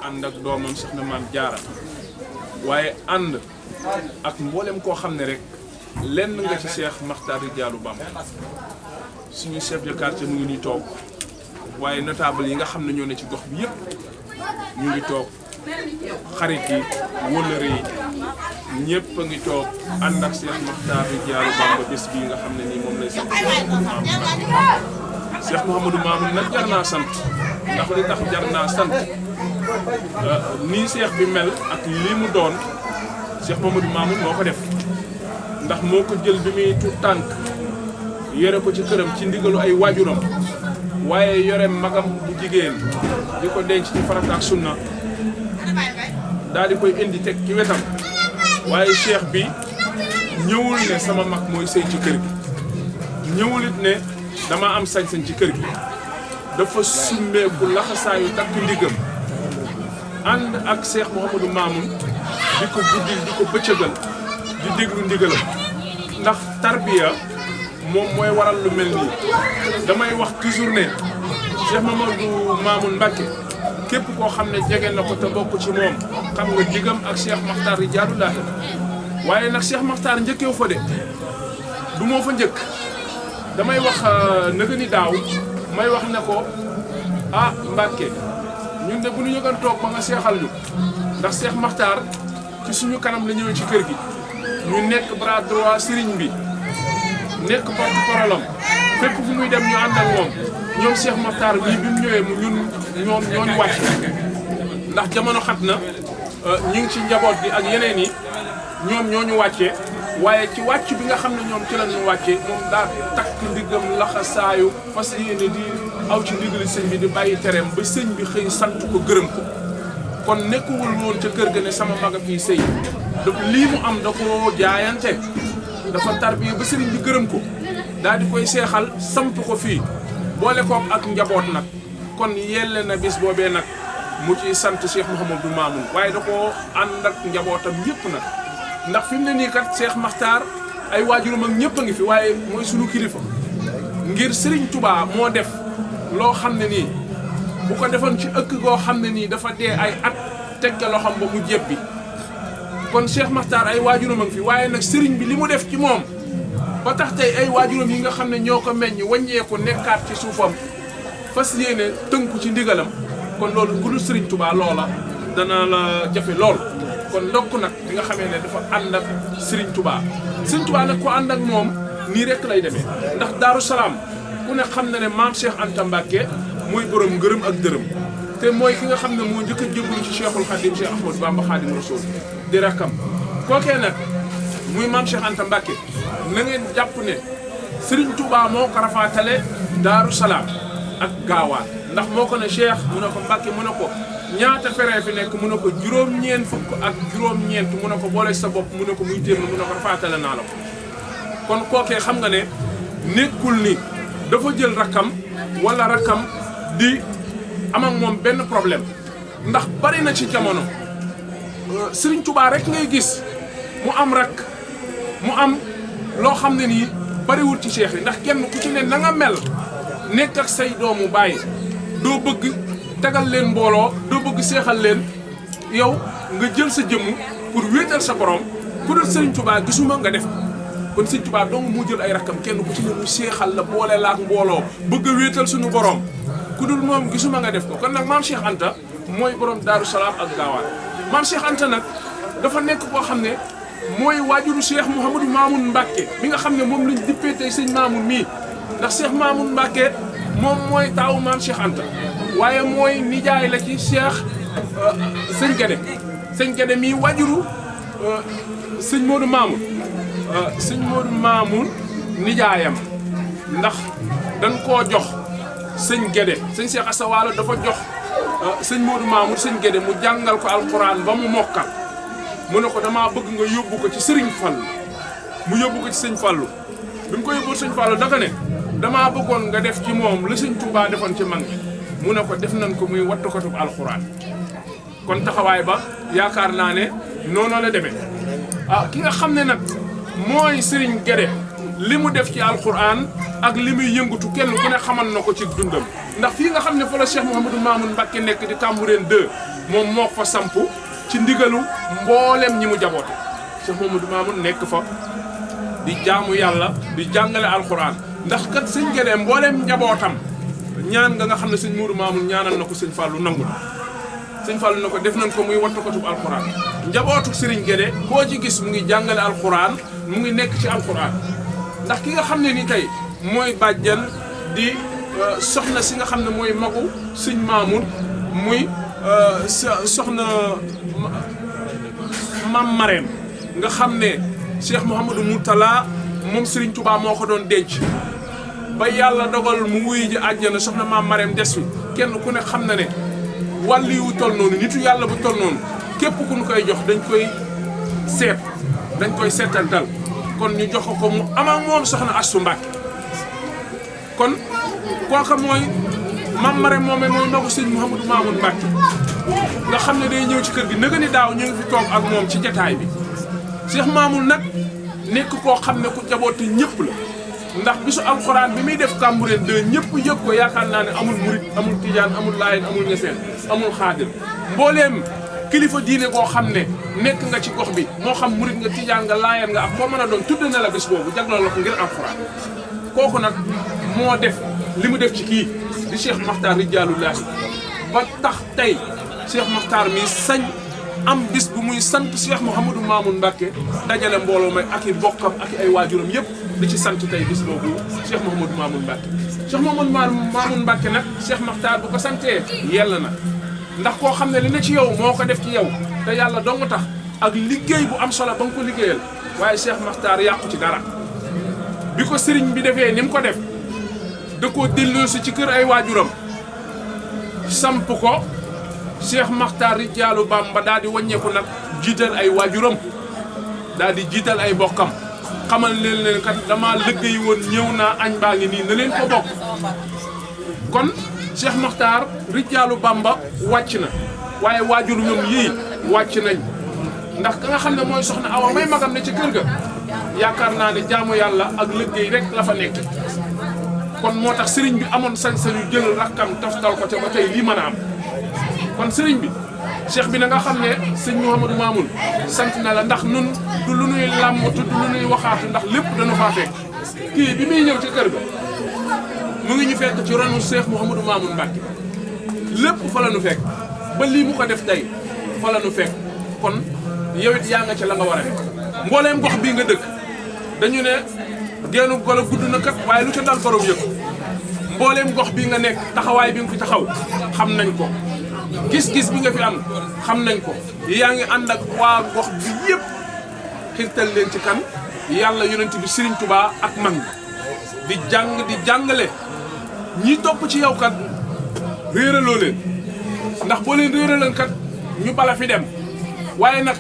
ànd ak doomam soxna maam Jaara waaye ànd ak mboolem koo xam ne rek lenn nga ci Cheikh Makhtar Rijaalu Bamba suñu chef de quartier mu ngi nii toog waaye notable yi nga xam ne ñoo ne ci gox bi yëpp ñu ngi toog xarit yi wóllëre yi ñëpp a ngi toog ànd ak Cheikh Makhtar Rijaalu Bamba bés bii nga xam ne nii moom lay sant Cheikh Mouhamadou Mamoun nag jar naa sant ndax li tax jar naa sant nii Cheikh bi mel ak lii mu doon Cheikh Mouhamadou Mamoun moo ko def ndax moo ko jël bi muy tuut tànk yore ko ci këram ci ndigalu ay waajuram waaye yore magam bu jigéen di ko denc ci farata ak sunna daal di koy indi teg ci wetam waaye Cheikh bi ñëwul ne sama mag mooy sëy ci kër gi ñëwul it ne dama am sañ-sañ ci kër gi dafa summeeku laxasaayu takk ndigam ànd ak Cheikh Mouhamadou Mamoun di ko guddil di ko bëccëgal di déglu ndigalam ndax tarbiya moom mooy waral lu mel nii damay wax toujours ne Cheikh Mouhamadou Mamoun Mbacké képp koo xam ne jege na ko te bokk ci moom xam nga diggam ak Cheikh Makhtar Rijaalu Laahi waaye nag Cheikh Makhtar njëkkeew fa de du moo fa njëkk damay wax nëga ni daaw may wax ne ko ah Mbacké ñun de bu ñu yëgan toog ba nga seexal ñu ndax Cheikh Makhtar ci suñu kanam la ñëwee ci kër gi ñu nekk bras droit sëriñ bi nekk porte-parole am fépp fu muy dem ñu ànd ak moom ñoom Cheikh Makhtar bii bi mu ñëwee ñun ñooñu wàcc ndax jamono xat na ñu ngi ci njaboot gi ak yeneen yi ñoom ñooñu wàccee waaye ci wàcc bi nga xam ne ñoom ci la ñu wàccee moom daa takk ndigam laxasaayu fas yéene di aw ci ndigali sëñ bi di bàyyi tereem ba sëñ bi xëy sant ko gërëm ko kon nekkuwul woon ca kër ga ne sama maga fii sëy donc lii mu am da ko jaayante dafa tarbiya ba sëriñ bi gërëm ko daal di koy seexal samp ko fii boole kook ak njaboot nag kon yelle na bis boobee nag mu ci sant Cheikh Mouhamadou Mamoun waaye da koo ànd ak njabootam yëpp nag ndax fi mu ne nii kat Cheikh Makhtar ay waajuram ak ñëpp a ngi fi waaye mooy sunu kilifa ngir Serigne Touba moo def loo xam ne nii bu ko defoon ci ëkk goo xam ne nii dafa dee ay at tegge loxam ba mu jébbi kon Cheikh Makhtar ay waajuram a ngi fi waaye nag Serigne bi li mu def ci moom ba tax tey ay waajuram yi nga xam ne ñoo ko meññ wàññeeku nekkaat ci suufam fas yéene tënku ci ndigalam kon loolu ku dul Serigne Touba loola dana la jafe lool. kon ndokk nag li nga xamee ne dafa ànd ak Serigne Touba Serigne Touba nag ko ànd ak moom nii rek lay demee ndax Daaru Salaam ku ne xam na ne maam Cheikh Anta Mbacké mooy borom ngërëm ak dërëm te mooy ki nga xam ne moo njëkk a jébbalu ci Cheikhul Khadim Cheikh Ahmadou Bamba Khadim Rasoul di rakkam kookee nag muy maam Cheikh Anta Mbacké na ngeen jàpp ne Serigne Touba moo ko rafaatale Daaru Salaam ak Gaawaan ndax moo ko ne Cheikh mu ne ko Mbacké mu ne ko ñaata fere fi nekk mu ne ko juróom-ñeent fukk ak juróom-ñeent mu ne ko boole sa bopp mu ne ko muy téeméer mu ne ko rafaatale naa la ko kon kookee xam nga ne nekkul ni dafa jël rakkam wala rakkam di am ak moom benn problème ndax bari na ci jamono Serigne Touba rek ngay gis mu am rakk mu am loo xam ne nii bariwul ci cheikh yi ndax kenn ku ci ne na nga mel nekk ak say doomu bàyyi doo bëgg tegal leen mbooloo doo bëgg seexal leen yow nga jël sa jëmm pour wéetal sa borom ku dul Serigne Touba gisuma nga def kon Serigne Touba dong moo jël ay rakkam kenn ku ci ne mu seexal la boole la ak mbooloo bëgg a wéetal suñu borom ku dul moom gisuma nga def ko kon nag maam Cheikh Anta mooy borom Daaru Salaam ak Gaawaan maam Cheikh Anta nag dafa nekk koo xam ne mooy waajuru Cheikh Mouhamadou Mamoun Mbacké mi nga xam ne moom lañ dippee tey sëñ Mamoun mii ndax Cheikh Mamoun Mbacké moom mooy taawu maam Cheikh Anta waaye mooy nijaay la ci Cheikh sëñ Guédé sëñ Guédé mii waajuru sëñ Modou Mamoun sëñ Modou Mamoun nijaayam ndax dañ koo jox sëñ Guédé sëñ Cheikh Assa Walo dafa jox sëñ Modou Mamour sëñ Guédé mu jàngal ko alxuraan ba mu mokkal mu ne ko damaa bëgg nga yóbbu ko ci sëriñ Fallu mu yóbbu ko ci sëñ Fallu bi mu ko yóbbu sëñ Fallu daka ne damaa bëggoon nga def ci moom la sëñ Touba defoon ci mag mu ne ko def nañ ko muy wattukatub alxuraan kon taxawaay ba yaakaar naa ne noonu la demee ki nga xam ne nag mooy sëriñ Guédé li mu def ci alxuraan ak li muy yëngatu kenn ku ne xamal na ko ci dundam ndax fii nga xam ne fa la Cheikh Mouhamadou Mamoun Mbacké nekk di Cambérène 2 moom moo fa samp ci ndigalu mboolem ñi mu jaboote Cheikh Mouhamadou Mamoun nekk fa di jaamu yàlla di jàngale alxuraan ndax kat sëñ Guédé mboolem njabootam ñaan nga xam ne sëñ Moudou Mamoun ñaanal na ko sëñ Fallou nangul sëñ Fallou na ko def nañ ko muy wattukatub alxuraan njabootu sëriñ Guédé koo ci gis mu ngi jàngale alxuraan mu ngi nekk ci alxuraan ndax ki nga xam ne ni tey mooy bàjjan di soxna si nga xam ne mooy magu sëñ Mamoun muy soxna Mam Marème nga xam ne Cheikh Mouhamadou Mourtala moom Serigne Touba moo ko doon denc ba yàlla dogal mu wuyu ji àjjana soxna Mam Marème des fi kenn ku ne xam na ne wàllu yu toll noonu nitu yàlla bu toll noonu képp ku ñu koy jox dañ koy seet dañ koy seetantal kon ñu jox ko mu am ak moom soxna Astou Mbacké kon kooka mooy Mam Marème moomee mooy magu sëñ Mouhamadou Mamoun Mbacké nga xam ne day ñëw ci kër gi nëga ni daaw ñu ngi fi toog ak moom ci jataay bi Cheikh Mamoun nag nekk koo xam ne ku jaboote ñëpp la ndax bisu alxuraan bi muy def Cambérène 2 ñëpp yëg ko yaakaar naa ne amul murit amul tijaan amul laayeen amul ñeseen amul xaadir mbooleem kilifa diine koo xam ne nekk nga ci gox bi moo xam murit nga tijaan nga laayeen nga ak koo mën a doon tudd na la bis boobu jaglal la ko ngir alxuraan kooku nag moo def li mu def ci kii di Cheikh Makhtar Rijaalullaahi ba tax tey Cheikh Makhtar mi sañ am bis bu muy sant Cheikh Mouhamadou Mamoun Mbacké dajale mbooloo may ak i bokkam ak ay waajuram yëpp di ci sant tey bis boobu Cheikh Mouhamadou Mamoun Mbacké Cheikh Mouhamadou Mamoun Mbacké nag Cheikh Makhtar bu ko santee yell na ndax koo xam ne li ne ci yow moo ko def ci yow te yàlla dong tax ak liggéey bu am solo ba nga ko liggéeyal waaye Cheikh Makhtar yàqu ci dara bi ko sëriñ bi defee ni mu ko def da koo delloosi ci kër ay waajuram samp ko Cheikh Makhtar Rijaalu Bamba daal di wàññeeku nag jiital ay waajuram daal di jiital ay bokkam xamal leen kat dama liggéey woon ñëw naa añ baa ngi nii na leen ko bokk kon Cheikh Makhtar Rijaalu Bamba wàcc na waaye waajur ñoom yii wàcc nañ ndax ka nga xam ne mooy soxna Awa may magam ne ci kër ga yaakaar naa ne jaamu yàlla ak liggéey rek la fa nekk kon moo tax sëriñ bi amoon sañ-sañu jël rakkam toftal ko te ba tey lii mën a am kon sëriñ bi cheikh bi na nga xam ne sëñ Mouhamadou Mamoun sant na la ndax nun du lu nuy làmbatu du lu nuy waxaatu ndax lépp dañu faa fekk kii bi muy ñëw ci kër ga mu ngi ñu fekk ci ronu Cheikh Mouhamadou Mamoun Mbacké lépp fa la nu fekk ba lii mu ko def tey fa la nu fekk kon yow it yaa nga ca la nga war a def mbooleem gox bii nga dëkk dañu ne geenu golo gudd na kat waaye lu ca dal borom yëpp mbooleem gox bii nga nekk taxawaay bi nga fi taxaw xam nañ ko gis-gis bi nga fi am xam nañ ko yaa ngi ànd ak waa gox bi yëpp xirtal leen ci kan yàlla yonent bi Serigne Touba ak mag di jàngale ñi topp ci yow kat réeraloo leen ndax boo leen réeraleen kat ñu bala fi dem waaye nag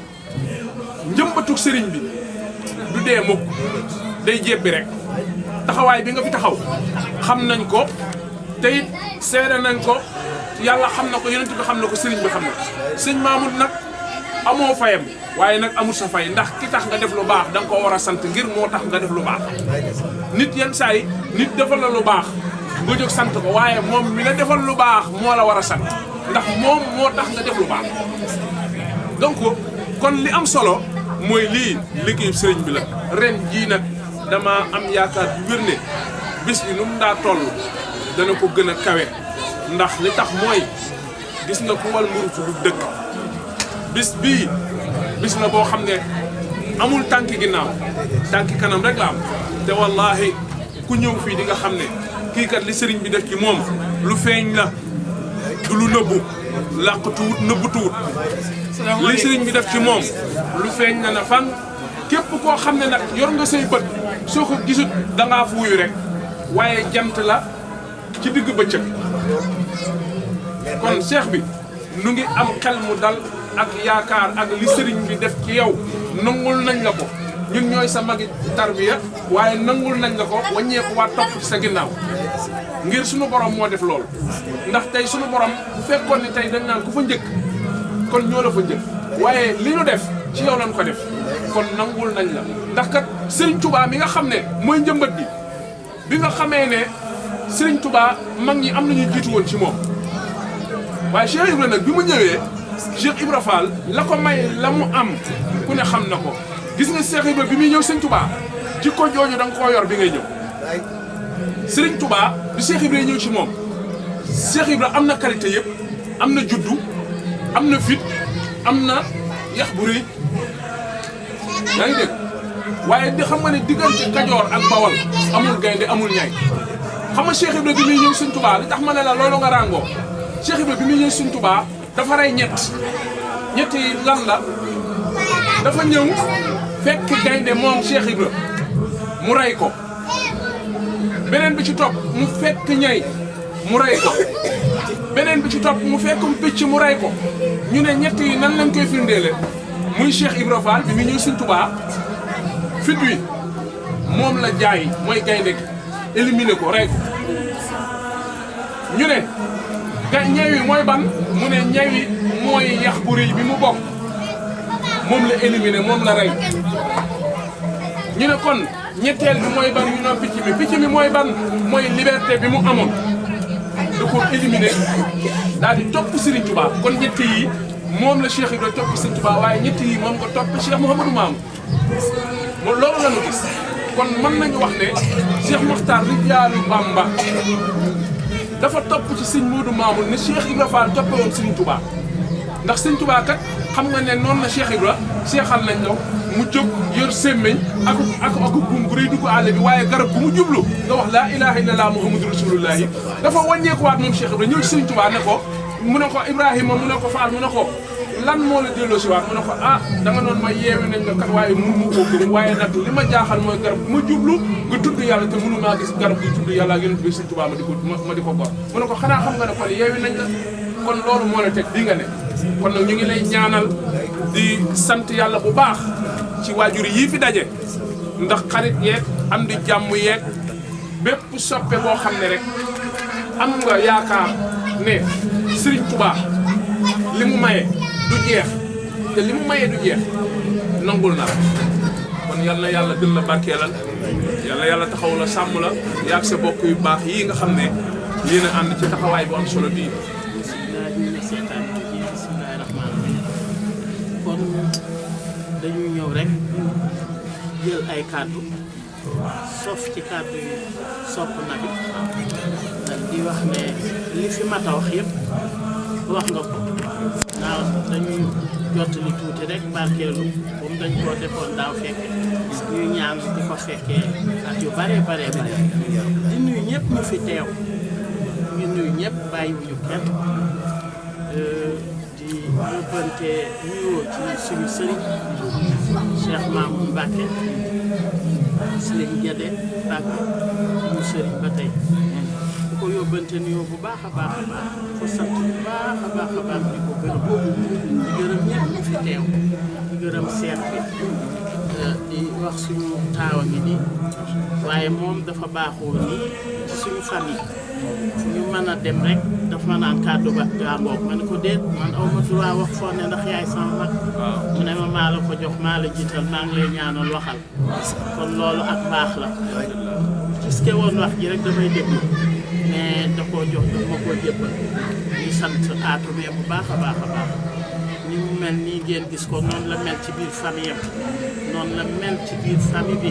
njëmbatug sëriñ bi du dee mukk day jébbi rek taxawaay bi nga fi taxaw xam nañ ko te it seere nañ ko yàlla xam na ko yonent bi xam na ko sëriñ bi xam na ko sëñ Mamoun nag amoo fayam waaye nag amul sa fay ndax ki tax nga def lu baax da nga koo war a sant ngir moo tax nga def lu baax nit yenn saa yi nit defal la lu baax nga jóg sant ko waaye moom mi la defal lu baax moo la war a sant ndax moom moo tax nga def lu baax donc kon li am solo mooy lii liggéeyu sëriñ bi la ren jii nag dama am yaakaar bu wér ne bis bi nu mu daa toll dana ko gën a kawe ndax li tax mooy gis nga ku wal mburu du dëkk bis bii bis la boo xam ne amul tànki ginnaaw tànki kanam rek la am te wallaahi ku ñëw fii di nga xam ne kii kat li sëriñ bi def ci moom lu feeñ la du lu nëbbu làqatuwut nëbbutuwut li sëriñ bi def ci moom lu feeñ na na fan képp koo xam ne nag yor nga say bët soo ko gisut dangaa fuuyu rek waaye jant la ci digg bëccëg kon cheikh bi nu ngi am xel mu dal ak yaakaar ak li sëriñ bi def ci yow nangul nañ la ko ñun ñooy sa magi tarbiya waaye nangul nañ la ko wàññeeku waa topp ci sa ginnaaw ngir suñu borom moo def loolu ndax tey suñu borom bu fekkoon ni tey dañ naan ku fa njëkk kon ñoo la fa njëkk waaye li ñu def ci yow lañ ko def kon nangul nañ la ndax kat Serigne Touba mi nga xam ne mooy njëmbat bi nga xamee ne Serigne Touba mag ñi am nañu jiitu woon ci moom waaye Cheikh Ibra nag bi mu ñëwee Cheikh Ibra Fall la ko may la mu am ku ne xam na ko gis nga Cheikh Ibra bi muy ñëw Serigne Touba jikko jooju da nga koo yor bi ngay ñëw Serigne Touba bi Cheikh Ibra ñëw ci moom Cheikh Ibra am na qualité yëpp am na juddu am na fit am na yax bu rëy yaa ngi dégg waaye di xam nga ne diggante Kajoor ak Bawol amul gaynde amul ñay xam nga Cheikh Ibra bi muy ñëw Serigne Touba li tax ma ne la loolu nga ràngoo Cheikh Ibra bi muy ñëw Serigne Touba dafa rey ñett yi lan la dafa ñëw fekk gaynde moom Cheikh Ibra mu rey ko beneen bi ci topp mu fekk ñay mu rey ko beneen bi ci topp mu fekkum picc mu rey ko ñu ne ñett yi nan lañ koy firndeele muy Cheikh Ibra Fall bi mu ñëw Serigne Touba fit wi moom la jaay mooy gaynde gi éliminé ko rey ko ñu ne ñeewi mooy ban mu ne ñeewi mooy yax bu rëy bi mu bokk moom la éliminé moom la rey ñu ne kon ñetteel bi mooy ban ñu naan picc mi mooy ban mooy liberté bi mu amoon da ko éliminé daal di topp Serigne Touba kon ñett yi moom la Cheikh Ibra topp Serigne Touba waaye ñett yi moom nga topp Cheikh Mouhamadou Mamoun moom loolu la ñu gis kon mën nañu wax ne Cheikh Mokhtar Rijaalu Bamba dafa topp ci Serigne Modou Mamoun ne Cheikh Ibra Fall toppe woon Serigne Touba ndax Serigne Touba kat xam nga ne noonu la Cheikh Ibra seexal nañ la mu jóg yor semmeñ ak buum bu rëy dugg àll bi waaye garab bu mu jublu nga wax laa ilaha illallah muhammadu rasulullahi dafa wàññeekuwaat moom Cheikh Ibra ñëw ci Serigne Touba ne ko mu ne ko Ibrahima mu ne ko Fall mu ne ko lan moo la delloo si waat mu ne ko ah da nga noonu ma yeewi nañ la kat waaye mënu mu koo gëm waaye nag li ma jaaxal mooy garab bu ma jublu nga tudd yàlla te mënu maa gis garab gi tudd yàlla ak yonent bi Serigne Touba ma di ko gor mu ne ko xanaa xam nga ne kon yeewi nañ la kon loolu moo la teg di nga ne kon nag ñu ngi lay ñaanal di sant yàlla bu baax ci waajur yii fi daje ndax xarit yeeg am di jàmm yeeg bépp soppe boo xam ne rek am nga yaakaar ne Serigne Touba li mu maye du jeex te li mu maye du jeex nangul na la kon yal na yàlla gën la barkeelal yàlla taxaw la sàmm la yaag sa bokk yu baax yii nga xam ne yéen a ànd ci taxawaay bu am solo bii. bismillaahi rahmaani rahiim kon dañuy ñëw rek jël ay kàddu sof ci kàddu yi sopp na bi di wax ne li fi mat a wax yëpp wax nga ko naaw dañuy jottali tuuti rek barkeelu comme dañ koo defoon daaw fekke ñuy ñaan di ko fekkee at yu bare di nuyu ñëpp ñu fi teew ñu nuyu ñëpp bàyyiwuñu kenn di yóbbante nuyoo ci suñu sëriñ Cheikh Mamoun Mbacké Sëriñ Guédé Mbacké suñu sëriñ ba tey bu ko yóbbante nuyoo bu baax a baax ko sant bu baax a baax di ko gërëm ñëpp ñu fi teew di gërëm seex bi di wax suñu taawa ngi nii waaye moom dafa baaxoo nii ci suñu famille ñu mën a dem rek dafa ma naan kàddu ba ngoog ma ne ko déet man aw ma droit wax foo ne ndax yaay sama mag mu ne ma maa la ko jox maa la jiital maa ngi lay ñaanal waxal kon loolu ak baax la gis ke woon wax ji rek damay déglu mais da koo jox daf ma koo jébbal ñu sant aatume bu baax a baax ni mu mel nii ngeen gis ko noonu la mel ci biir famille am noonu la mel ci biir famille bi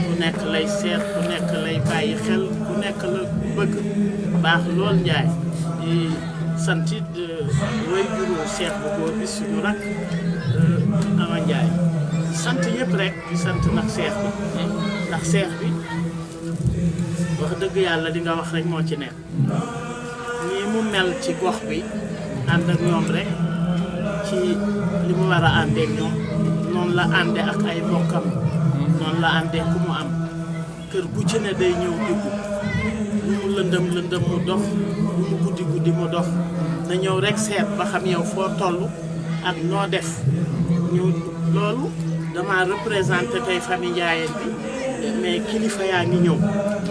ku nekk lay seet ku nekk lay bàyyi xel ku nekk la bëgg baax lool njaay di sant it way juru seex bu góor bi suñu rakk Ama Njaay sant yëpp rek di sant nag seex bi ndax seex bi wax dëgg yàlla di nga wax rek moo ci nekk nii mu mel ci gox bi ànd ak ñoom rek ci li mu war a àndee ñoom noonu la àndee ak ay mbokkam noonu la àndee ku mu am kër gu ci ne day ñëw dugg lu mu lëndëm mu dox lu mu guddi mu dox na ñëw rek seet ba xam yow foo toll ak noo def ñu loolu dama représenté tey famille Ndiayène bi mais kilifa yaa ngi ñëw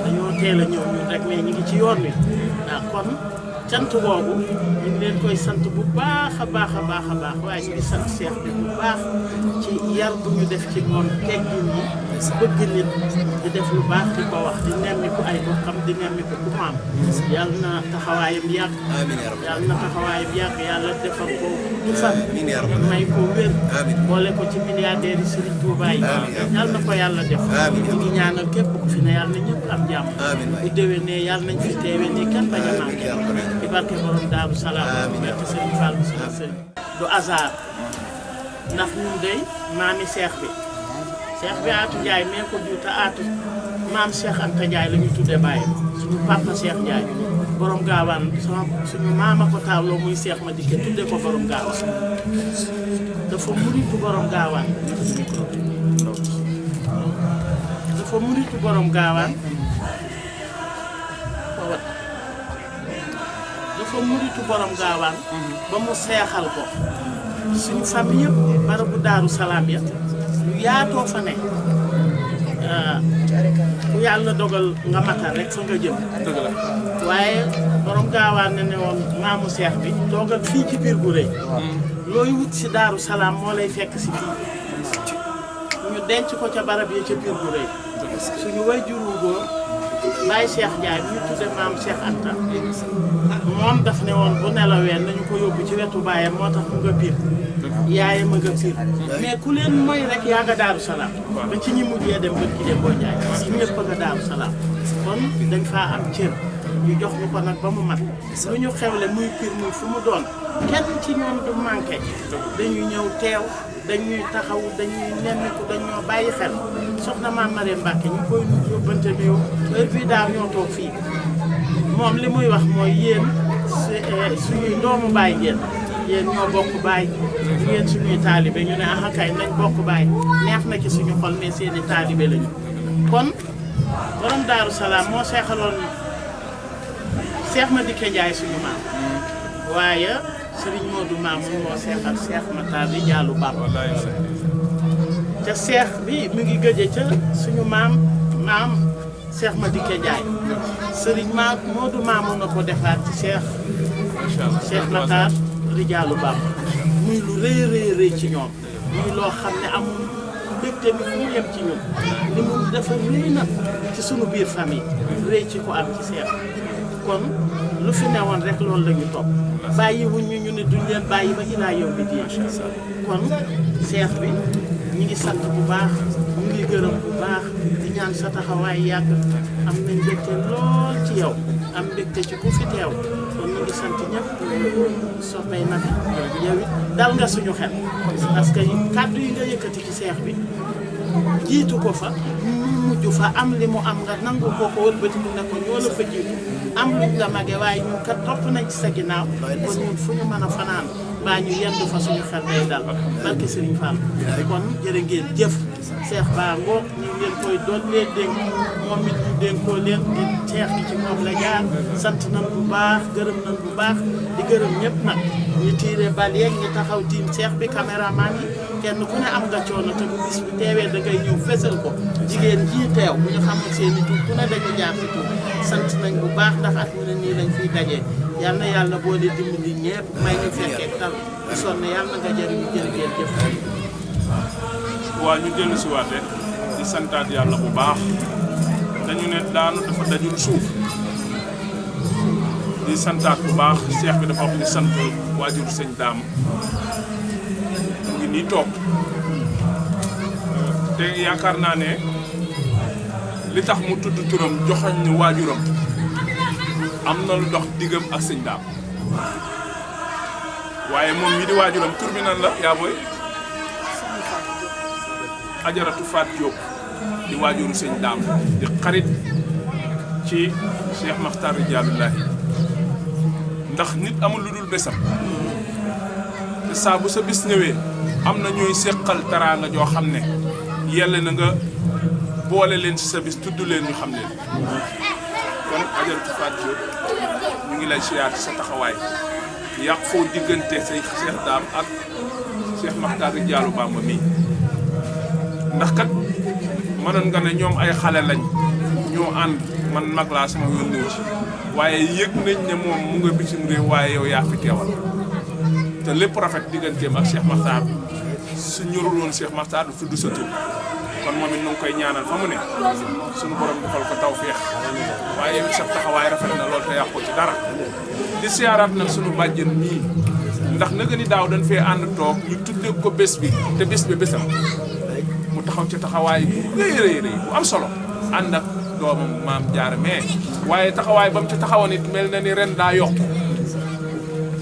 dañoo teel a ñëw ñun rek mais ñu ngi ci yoon wi kon cant boobu ñu ngi leen koy sant bu baax a baax a baax a baax waaye ñu ngi sant Cheikh bi bu baax ci yar bu ñu def ci moom teggin yi bëgg nit di def lu baax di ko wax di nemmiku ay bokkam di nemmiku ku mu am yàlla na taxawaayam yàgg yàlla na taxawaayam yàgg yàlla defal ko du fan may ko wér boole ko ci milliardaires yi Serigne Touba yi yàlla na ko yàlla def ñu ngi ñaanal képp ku fi ne yàlla na ñëpp am jàmm bu déwénee yàlla nañ fi teewee nii kenn bañ a manqué ci barke borom Daaru Salaam barke Serigne Fall sama Serigne du hasard ndax ñun dey maami Cheikh bi Atou Ndiaye mee ko jur te Atou maam Cheikh Anta Ndiaye la ñu tuddee bàyyi suñu papa Cheikh Ndiaye borom gaawaan suñu maama ko taawloo muy Cheikh ma dikke tuddee ko borom gaawaan dafa muritu borom gaawaan ba mu seexal ko suñu famille yëpp barabu Daaru Salaam ya lu yaatoo fa ne ku yàlla dogal nga matal rek fa nga jëm waaye borom gaawaan ne woon maamu Seex bi toogal fii ci biir gu rëy looy wut si Daaru Salaam moo lay fekk si fii ñu denc ko ca barab yi ca biir gu rëy suñu way juru góor Baye Cheikh Ndiaye bi ñu tudde maam Cheikh Anta moom daf ne woon bu nelawee nañu ko yóbbu ci wetu baayam moo tax mu nga biir yaayam a nga biir mais ku leen mooy rek yaa nga Daaru Salaam ba ci ñi mujjee dem bët ki dem boo jaay ñu ñëpp a nga Daaru Salaam kon dañ faa am cër ñu jox ñu ko nag ba mu mat lu ñu xewle muy pir muy fu mu doon kenn ci ñoom du manqué dañuy ñëw teew dañuy taxaw dañuy nemmiku dañoo bàyyi xel soxna maam Marème Mbacke ñu koy yóbbante nuyoo heure bii daaw ñoo toog fii moom li muy wax mooy yéen suñuy doomu baay ngeen yéen ñoo bokk baay ngeen suñuy taalibe ñu ne ah kay nañ bokk baay neex na ci suñu xol mais seeni taalibe lañu kon borom Daaru Salaam moo seexaloon Cheikh Madické Ndiaye suñu maam waaye Serigne Modou Mamoun moo seexal Cheikh Matar di jaalu bam ca Cheikh bi mu ngi gëje ca suñu maam Cheikh Madické Ndiaye Serigne Modou Mamoun na ko defaat ci Cheikh Matar di jaalu bam muy lu rëy ci ñoom muy loo xam ne amul mbégte mi fu mu yem ci ñun li mu dafa rëy nag ci suñu biir famille rëy ci ko am ci Cheikh kon lu fi newoon rek loolu la ñu topp bàyyi wuñ ñu ne duñ leen bàyyi ba ilaa yow bi di kon Cheikh bi ñu ngi sant bu baax ñu ngi gërëm bu baax di ñaan sa taxawaay yàgg am nañ mbégte lool ci yow am mbégte ci ku fi teew kon ñu ngi sant ñëpp soppay na fi yow it dal nga suñu xel parce que kàddu yi nga yëkkati ci Cheikh bi jiitu ko fa mujj fa am li mu am nga nangu ko wëlbatiku ne ko ñoo la fa jiitu am luñ la mage waaye ñun kat topp nañ ci sa ginnaaw kon ñun fu ñu mën a fanaan baa ñu yendu fa suñu xel day dal barke Serigne Fall kon jërë ngeen jëf Cheikh Ba ngoog ñu ngeen koy doon leen dénk moom it ñu dénkoo leen di Cheikh gi ci moom la jaar sant nañ bu baax gërëm nañ bu baax di gërëm ñëpp nag ñu tiire bal yeeg ñu taxaw tiim Cheikh bi caméraman yi kenn ku ne am nga coono te bu bis bi teewee da ngay ñëw fesal ko jigéen jii teew bu ñu xamul seen i tur ku ne dañu jaar ci tur sant nañ bu baax ndax at mu ne nii lañ fiy dajee yal na yàlla boole dimbali ñëpp may ñu fekkee tal bu sonne yal na nga jëriñu jërëjëf jëf. waa ñu dellu si waat rek di santaat yàlla bu baax dañu ne daanu dafa dajul suuf di santaat bu baax Cheikh bi dafa wax di sant waajur sëñ Daam mu ngi nii toog te yaakaar naa ne li tax mu tudd turam joxoñ ni waajuram am na lu dox diggam ak sëñ Daam waaye moom mii di waajuram tur bi nan la yaa booy Ajaratu Faat Diop di waajuru sëñ Daam di xarit ci Cheikh Makhtar Rijaalullahi ndax nit amul lu dul bésam te saa bu sa bis ñëwee am na ñooy seqal teraanga joo xam ne yelle na nga boole leen ci sa bis tudd leen ñu xam leen kon Ajaratu Faat Diop ñu ngi lay siyaar ci sa taxawaay yàq foo diggante say Cheikh Dame ak Cheikh Makhtar Diallo Bamba mii ndax kat mënoon nga ne ñoom ay xale lañ ñoo ànd man mag laa sama yoon ñëw ci waaye yëg nañ ne moom mu nga bitim réew waaye yow yaa fi teewal te lépp rafet digganteem ak Cheikh Makhtar su ñorul woon Cheikh Makhtar du tudd sa tur kon moom it nu ngi koy ñaanal fa mu ne suñu borom defal ko tawfeex waaye yow sa taxawaay rafet na lool te yàqoo ci dara di siyaaraat nag suñu bàjjen mii ndax naka ni daaw dañ fee ànd toog ñu tuddee ko bés bi te bés bi bésam mu taxaw ci taxawaay bu rëy bu am solo ànd ak doomam maam Jaara mais waaye taxawaay ba mu ci taxawoon it mel na ni ren daa yokk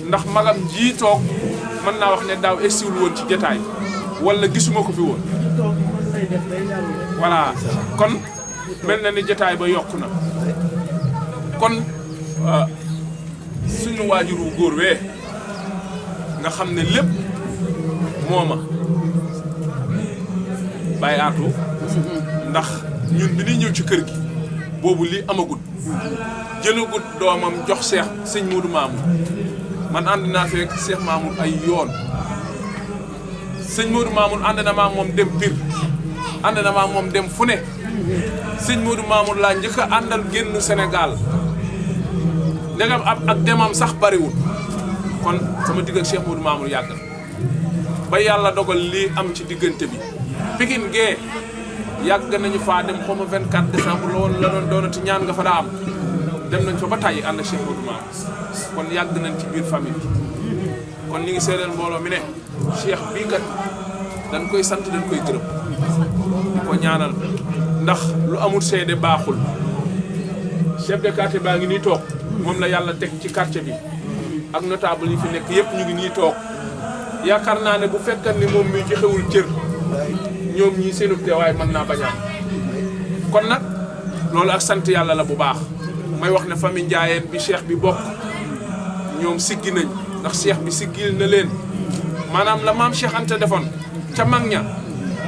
ndax magam ji toog mën naa wax ne daaw egsiwul woon ci jotaay wala gisuma ko fi woon voilà kon mel na ni jotaay ba yokku na kon suñu waajuru góor wee nga xam ne lépp mooma bàyyi aatu ndax ñun bi ñuy ñëw ci kër gi boobu lii amagut jëlagut doomam jox Cheikh sëñ Modou Mamoun man ànd naa fekk Cheikh Mamoun ay yoon sëñ Modou Mamoun ànd na maa moom dem Pire ànd na maa moom dem fu ne sëñ Modou Mamoun laa njëkk a àndal génn Sénégal ndegam ak demam sax bariwul kon sama digg ak Cheikh Modou Mamoun yàgg na ba yàlla dogal lii am ci diggante bi Pikine gee yàgg nañu faa dem xaw ma 24 décembre la woon la doon doonati ñaan nga fa daa am dem nañ fa ba tàyyi ànd ak Cheikh Modou Mamoun kon yàgg nañ ci biir famille kon ñu ngi seedeel mbooloo mi ne Cheikh bii kat dañ koy sant dañ koy gërëm di ko ñaanal ndax lu amul seede baaxul chef de quartier baa ngi nii toog moom la yàlla teg ci quartier bi ak notable yi fi nekk yëpp ñu ngi nii toog yaakaar naa ne bu fekkan ni moom mi joxewul cër ñoom ñii seenu teewaay mën naa bañ a am kon nag loolu ak sant yàlla la bu baax may wax ne famille Ndiayeen bi cheikh bi bokk ñoom siggi nañ ndax cheikh bi siggil na leen maanaam la maam Cheikh Anta defoon ca mag ña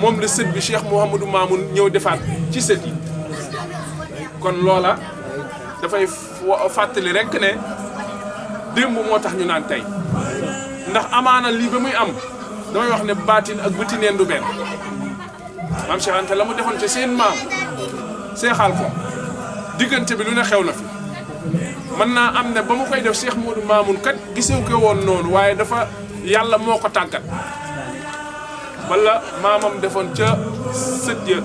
moom la sët bi Cheikh Mouhamadou Mamoun ñëw defaat ci sët yi kon loola dafay fàttali rek ne démb moo tax ñu naan tey ndax amaana lii ba muy am damay wax ne baatin ak bëti neen du benn maam Cheikh Anta la mu defoon ca seen maam seexal ko diggante bi lu ne xew na fi mën naa am ne ba mu koy def Cheikh Modou Mamoun kat gisew ko woon noonu waaye dafa yàlla moo ko tàggat wala maamam defoon ca sët ya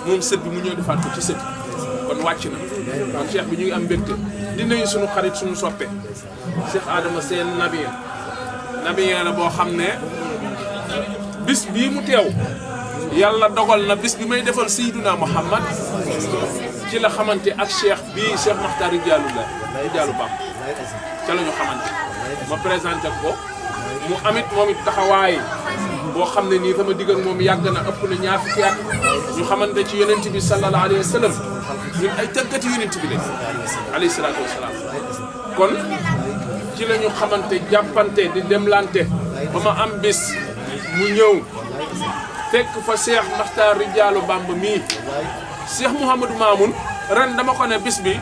moom sët bi mu ñëw defaat ko ci sët kon wàcc na kon cheikh bi ñu ngi am mbégte di nuyu suñu xarit suñu soppe Cheikh Adama Sène Nabiyen la boo xam ne bis bii mu teew yàlla dogal na bis bi may defal Seydina Muhammad ci la xamante ak cheikh bii Cheikh Makhtar Diallo Bamba ca la ñu xamante ma présenté ko mu amit moom it taxawaay boo xam ne nii sama digg ak moom yàgg na ëpp na ñaar fukki at ñu xamante ci yonent bi sallallahu alayhi wa sallam ñun ay tëggati yonent bi lañ alayhi salaatu wa salaam kon ci la ñu xamante jàppante di demlante ba ma am bis mu ñëw fekk fa Cheikh Makhtar Diallo Bamba mii Cheikh Mouhamadou Mamoun ren dama ko ne bis bi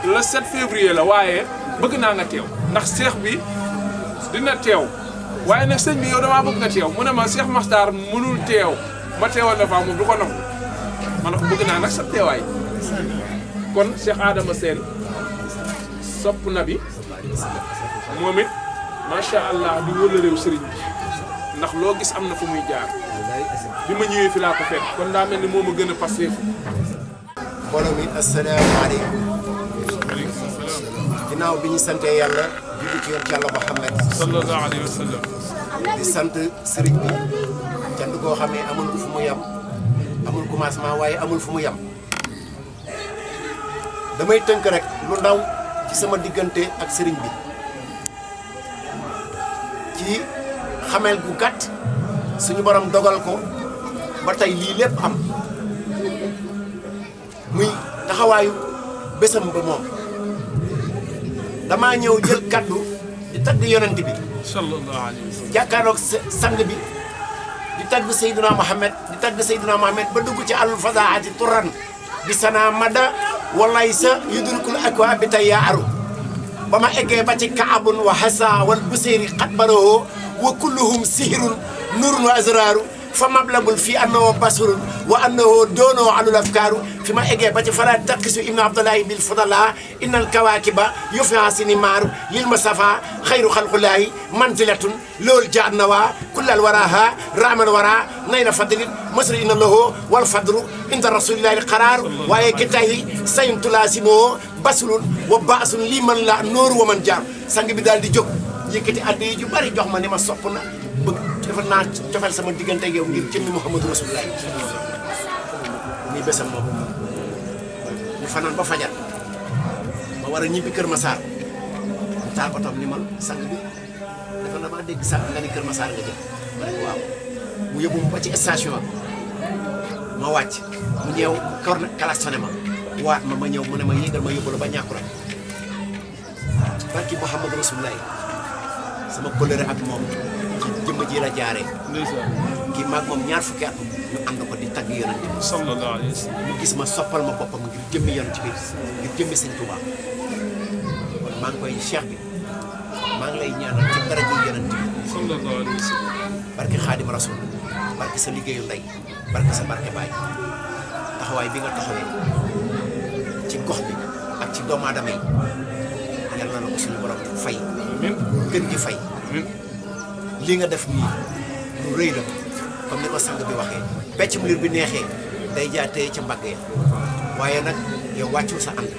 le 7 février la waaye bëgg naa nga teew ndax Cheikh bi dina teew waaye nag sëñ bi yow damaa bëgg nga teew mu ne ma Cheikh Makhtar mënul teew ma teewal na fa moom du ko nangu ma ne ko bëgg naa nag sa teewaay kon Cheikh Adama Sène sopp na bi moom it macha allah di wëla réew sëriñ bi ndax loo gis am na fu muy jaar bi ma ñëwee fi laa ko fekk kon daa mel ni moo ma gën a passé fu mbooloo mi asalaamaaleykum ginnaaw bi ñu santee yàlla julli ci yoon ci yàlla Muhammad sallallahu alayhi wa sallam di sant sëriñ bi cant koo xam ne amul fu mu yem amul commencement waaye amul fu mu yem damay tënk rek lu ndaw ci sama diggante ak sëriñ bi ci xamel gu gàtt suñu borom dogal ko ba tey lii lépp am muy taxawaayu bésam ba moom damaa ñëw jël kaddu di tagg yonent bi sallallahu alayhi wa sallam jàkkaarloog sang bi di tagg Seydina Mohamed di tagg Seydina Mohamed ba dugg ci alul fasaati turan bi sana mada walay sa yudrikul akwa bi tey yaa aru ba ma eggee ba ci kaabun wa hasa wal busiri xatbaroo wa kulluhum sihirun nurun wa azraru fa mablagul fi annahu basurun wa annahu doonoo alul afkaaru fi ma eggee ba ci fala taqisu ibnu abdullahi bil fudala innal kawakiba yufiasini maaru lil mustafa xayru xalqulaahi manzilatun loolu jaat na waa kullal waraha ramal wara nayla fadlin masri inna lahu wal fadlu inda rasulillahi qaraaru waaye gitahi sayun tulaasimo basulun wa baasun lii man la nooru wa man jaar sang bi daal di jóg yëkkati addi yi ju bari jox ma ni ma sopp na bëgg defal naa cofeel sama diggante yow ngir jëmmi Muhammadu Rasulullah nii bésam moom ñu fanaan ba fajar ma war a ñibbi Kër Massar mu taal otoom ni ma sang bi dafa na maa dégg sang nga ni Kër Massar nga jëm ma ne ko waaw mu yóbbu ma ba ci station bi ma wàcc mu ñëw kor na klaxonné ma waat ma ñëw mu ne ma yéegal ma yóbbu la ba ñàkku rek barki Muhammadu Rasulullah sama kóllëre ak moom ci jëmm ji la jaaree. kii maag moom ñaar fukki at ñu ànd ko di tagg yonent bi. sallallahu alayhi wa sallam. mu gis ma soppal ma boppam ngir jëmmi yonent bi ngir jëmmi sëñ Touba kon maa ngi koy cheikh bi maa ngi lay ñaanal ci daraja yonent bi. sallallahu alayhi wa sallam. barke Xaadim Rasul barke sa liggéeyu ndey barke sa barke baay taxawaay bi nga taxawee ci gox bi ak ci doomu aadama yi yàlla na ko suñu borom fay. gën di fay li nga def nii lu rëy la comme ni ko sang bi waxee peccum liir bi neexee day jaatee ca mbagg ya waaye nag yow wàccoo sa ànd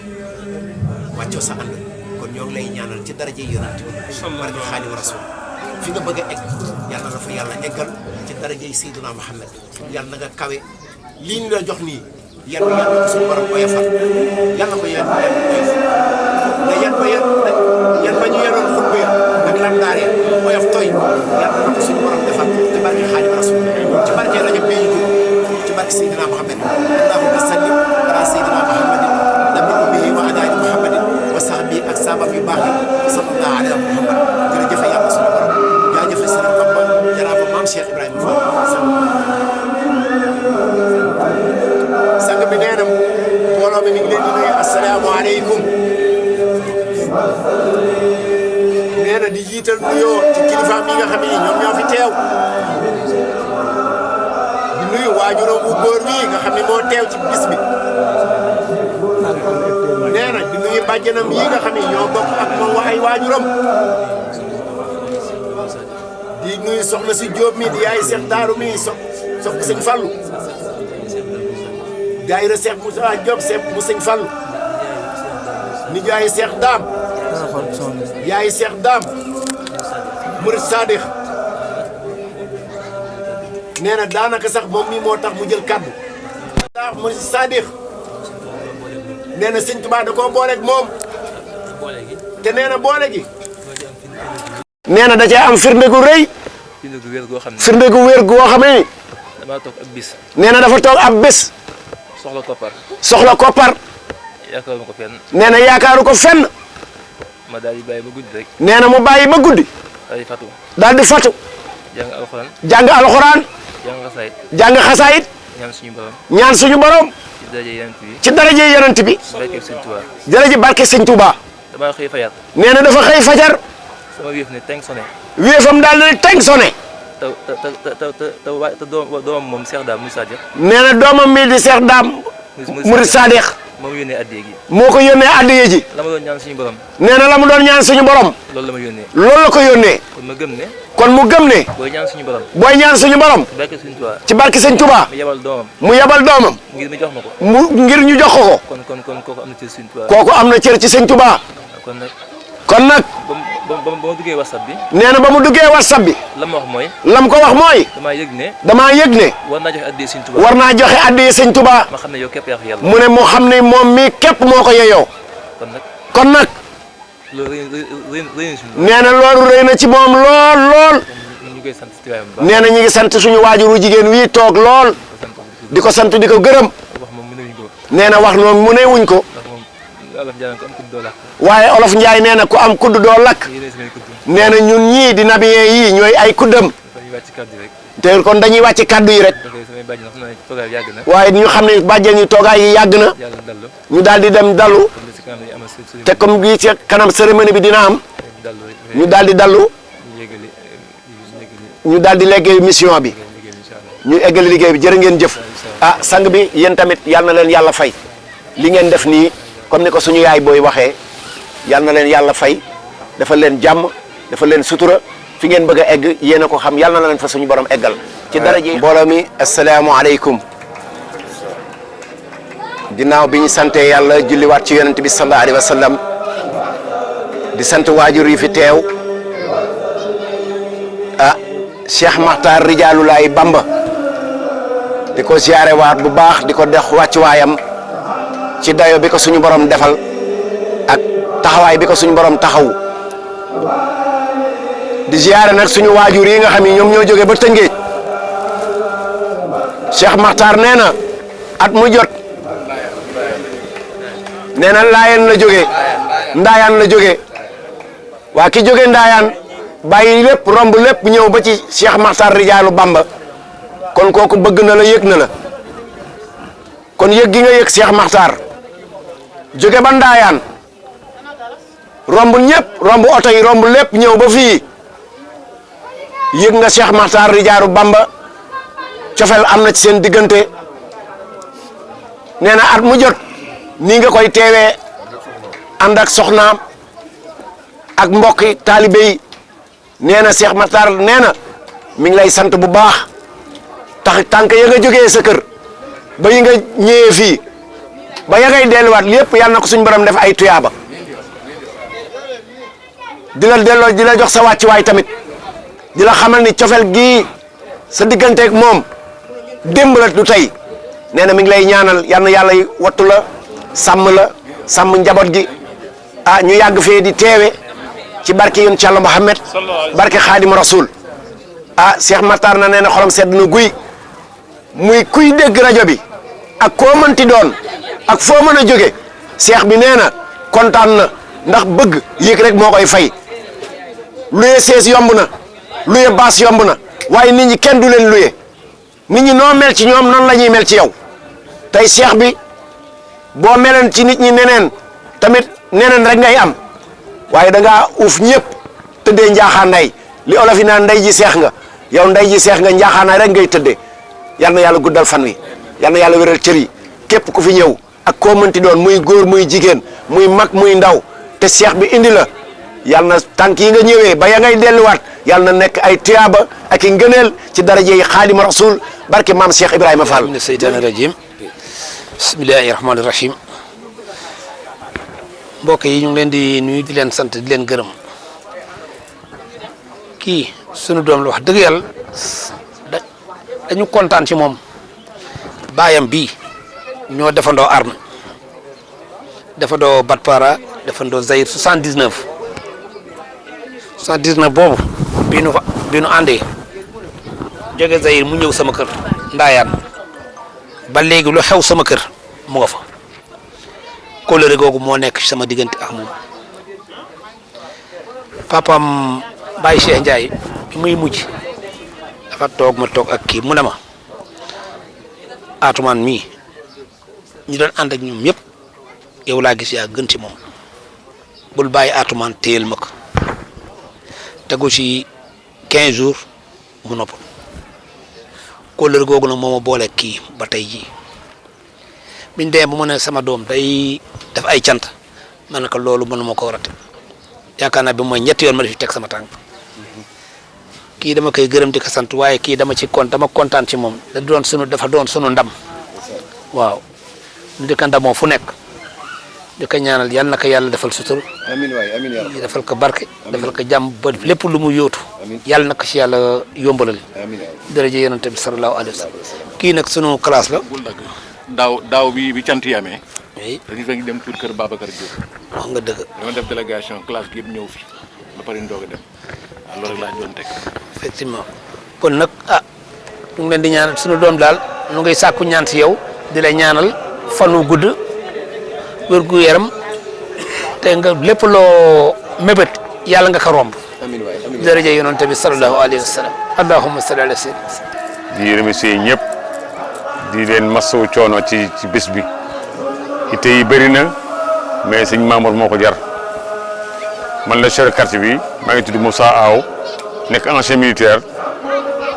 kon ñoo ngi lay ñaanal ci daraje yonent bi barke Xaadimu Rasuul fi nga bëgg a egg yàlla na fa yàlla eggal ci daraje Seydina Muhammad yàlla na nga kawe lii ñu la jox nii yàlla ko suñu borom oyofal yàlla ko yan oyof nga yan ba ñu yenoon xutba ya ak lamdaar ya oyof tooy yàlla na ko suñu borom defal ci barke Xaadimu Rasuul ci barke rajo bi ñu dugg ci barke Seydina Muhammad allahumma salli ala Seydina Muhammadin nabi ummihi wa adaani Muhammadin wa sahbi ak saabam yu baax yi sallallahu alayhi wa Muhammad jërëjëf yàlla suñu borom jaajëf Sëriñ Bamba jaraama maam Cheikh Ibrahima Fall sang bi nee na mbooloo mi mi ngi leen di nuyu asalaamaaleykum nee na di jiital nuyoo ci kilifaam yi nga xam ne ñoom ñoo fi teew di nuyu waajuram bu góor wi nga xam ne moo teew ci bis bi nee na di nuyu bàjjanam yi nga xam ne ñoo bokk ak moom ay waajuram di nuyu soxna si Jóob mi di yaay Seex Daaru mi sox bu sëñ Fallu daayira Seex Moussa Diop Seex mu sëñ Fallu ni jaayi Seex Daam yaayi Seex Daam murid Sadix nee na daanaka sax moom mii moo tax mu jël kaddu ndax murid Sadix nee na sëñ Tuubaa da koo booleeg moom te nee na boole gi nee na da cee am firnde gu rëy firnde gu wér goo xam ne damaa toog ab bis nee na dafa toog ab bés soxla koppar yaakaaruma ko fenn nee na yaakaaru ko fenn ma daal di bàyyi ba guddi rek nee na mu bàyyi ba guddi daal di fatu jàng alxuraan jàng xasaayit ñaan suñu borom ci daraje yonent bi daraje barke sëñ Touba damaa xëy fajar nee na dafa xëy fajar sama wéef ne teng sone wéefam daal di teng sone te doomam moom Cheikh Dame Moussa Diak nee na doomam mii di Cheikh Dame Murid Sadix moom yónnee addiya gi moo ko yónnee addiya ji la ma doon ñaan suñu borom nee na la mu doon ñaan suñu borom loolu la ma yónnee loolu la ko yónnee kon ma gëm ne kon mu gëm ne booy ñaan suñu borom ci barke sëñ Touba mu yebal doomam ngir mi jox ma ko ngir ñu jox ko kon kooku am na cër sëñ Touba kooku am na cër ci sëñ Touba kon nag ba ma duggee WhatsApp bi nee na ba mu duggee WhatsApp bi la ma wax mooy lam ko wax mooy damaa yëg ne war naa joxe addiya sëñ Touba war naa joxe addiya sëñ Touba ma xam ne yow képp yaa ko yàlla mu ne mu xam ne moom mii képp moo ko yeyoo kon nag loolu nee na loolu rëy na ci moom lool nee na ñu ngi sant suñu waajuru jigéen wii toog lool di ko sant di ko gërëm nee na wax noonu mu ne wuñ ko waaye olof Njaay nee na ku am kudd doo lakk nee na ñun ñii di nabiyee yii ñooy ay kuddam te kon dañuy wàcc kaddu yi rek waaye ñu xam ne bàjjen yi toogaay yi yàgg na ñu daal di dem dalu te comme bii ci kanam cérémonie bi dina am ñu daal di dallu ñu daal di leggee mission bi ñu eggali liggéey bi jërë ngeen jëf ah sang bi yéen tamit yal na leen yàlla fay li ngeen def nii comme ni ko suñu yaay booy waxee yal na leen yàlla fay dafa leen jàmm dafa leen sutura fi ngeen bëgg a egg yéen a ko xam yal na leen fa suñu borom eggal ci daraje mbooloo mi asalaamaaleykum ginnaaw bi ñu sante yàlla julliwaat ci yonent bi sallallahu alayhi wa sallam di sant waajur yi fi teew ah Cheikh Makhtar Rijaalulaay Bamba di ko ziyaare waat bu baax di ko dex wàccuwaayam ci dayo bi ko suñu borom defal ak taxawaay bi ko suñu borom taxaw di ziyaare nag suñu waajur yi nga xam ne ñoom ñoo jóge ba Tëngéej Cheikh Makhtar nee na at mu jot nee na Laayeen la jóge Ndaayaan la jóge waa ki jóge Ndaayaan bàyyi lépp romb lépp ñëw ba ci Cheikh Makhtar Rijaalu Bamba kon kooku bëgg na la yëg na la kon yëg gi nga yëg Cheikh Makhtar jóge ba Ndaayaan romb ñëpp romb oto yi romb lépp ñëw ba fii yëg nga Cheikh Makhtar Rijaalu Bamba cofeel am na ci seen diggante nee na at mu jot nii nga koy teewee ànd ak soxnaam ak mbokki taalibe yi nee na Cheikh Makhtar nee na mi ngi lay sant bu baax tax tànk ya nga jógee sa kër ba yi nga ñëwee fii ba ya ngay delluwaat lépp yàlla na ko suñu borom def ay tuyaaba di la delloo di la jox sa wàccuwaay tamit di la xamal ni cofeel gii sa digganteeg moom démb la du tey nee na mi ngi lay ñaanal yal na yàlla wattu la sàmm njaboot gi ah ñu yàgg fee di teewe ci barke yonent Yàlla Muhammad barke Xaadim Rasul ah Cheikh Makhtar na nee na xolam sedd na guy muy kuy dégg rajo bi ak koo mënti doon ak foo mën a jóge Cheikh bi nee na kontaan na ndax bëgg yéeg rek moo koy fay luye sees yomb na luye baas yomb na waaye nit ñi kenn du leen luye nit ñi noo mel ci ñoom noonu la ñuy mel ci yow tey Cheikh bi boo meleen ci nit ñi neneen tamit neneen rek ngay am waaye da ngaa uuf ñëpp tëddee njaaxaanday li olof yi naan ndey ji seex nga yow ndey ji seex nga njaaxaanaay rek ngay tëddee yal na yàlla guddal fan wi yal na yàlla wéral cër yi képp ku fi ñëw ak koo mënti doon muy góor muy jigéen muy mag muy ndaw te Cheikh bi indi la yal na tànk yi nga ñëwee ba ya ngay delluwaat yal na nekk ay tuyaaba ak i ngëneel ci daraje yi Xaadim Rasul barke maam Cheikh Ibrahima Fall. mina seytaani rajim bismillahi rahmaani rahim mbokk yi ñu ngi leen di nuyu di leen sant di leen gërëm kii sunu doom la wax dëgg yàlla dañu kontaan ci moom baayam bii ñoo defandoo arme defandoo Batpara defandoo Zaïre 79 boobu bi nu àndee jóge Zaïre mu ñëw sama kër Ndaayaan ba léegi lu xew sama kër mu nga fa kóllëre googu moo nekk ci sama diggante ak moom papam Baye Cheikh Ndiaye bi muy mujj dafa toog ma toog ak kii mu ne ma Atoumane mii ñu doon ànd ak ñoom ñëpp yow laa gis yaa gën ci moom bul bàyyi Atoumane téyel ma ko tegu ci 15 jours mu nopp kóllëre googu nag moo ma boole kii ba tey jii biñ demee ba mu ne sama doom day def ay cant ma ne ko loolu mënuma ko rate yaakaar naa bi mooy ñetti yoon ma def teg sama tànk kii dama koy gërëm di ko sant waaye kii dama kontaan ci moom dafa doon sunu ndam waaw ñu di ko ndamoo fu nekk di ko ñaanal yal na ko yàlla defal sutur amiin waay amiin yaa defal ko barke defal ko jàmm ba lépp lu mu yóotu yàlla na ko ci yàlla yombalal daraja yonent bi sallallahu alayhi wa sallam kii nag sunu classe la daaw bi cant yi amee. oui dañu fekk dem tur kër Babacar Diop. wax nga dëgg. dama def délégation classe gi yëpp ñëw fi ba pare ndoog a dem waaw loolu rek laa doon teg. effectivement kon nag ñu ngi leen di ñaanal sunu doom daal nu ngay sàkku ñaan si yow di la ñaanal fanu gudd wér gu yaram te nga lépp loo mébét yàlla nga ko romb. amiin waay amiin daraja yonent bi sallallahu alayhi wa sallam allahumma salli ala sayyidina. di remercier ñëpp di leen masawu coono ci bés bi ite yi bëri na mais sëñ Mamour moo ko jar man la chef de quartier bi maa ngi tudd Moussa Aw nekk ancien militaire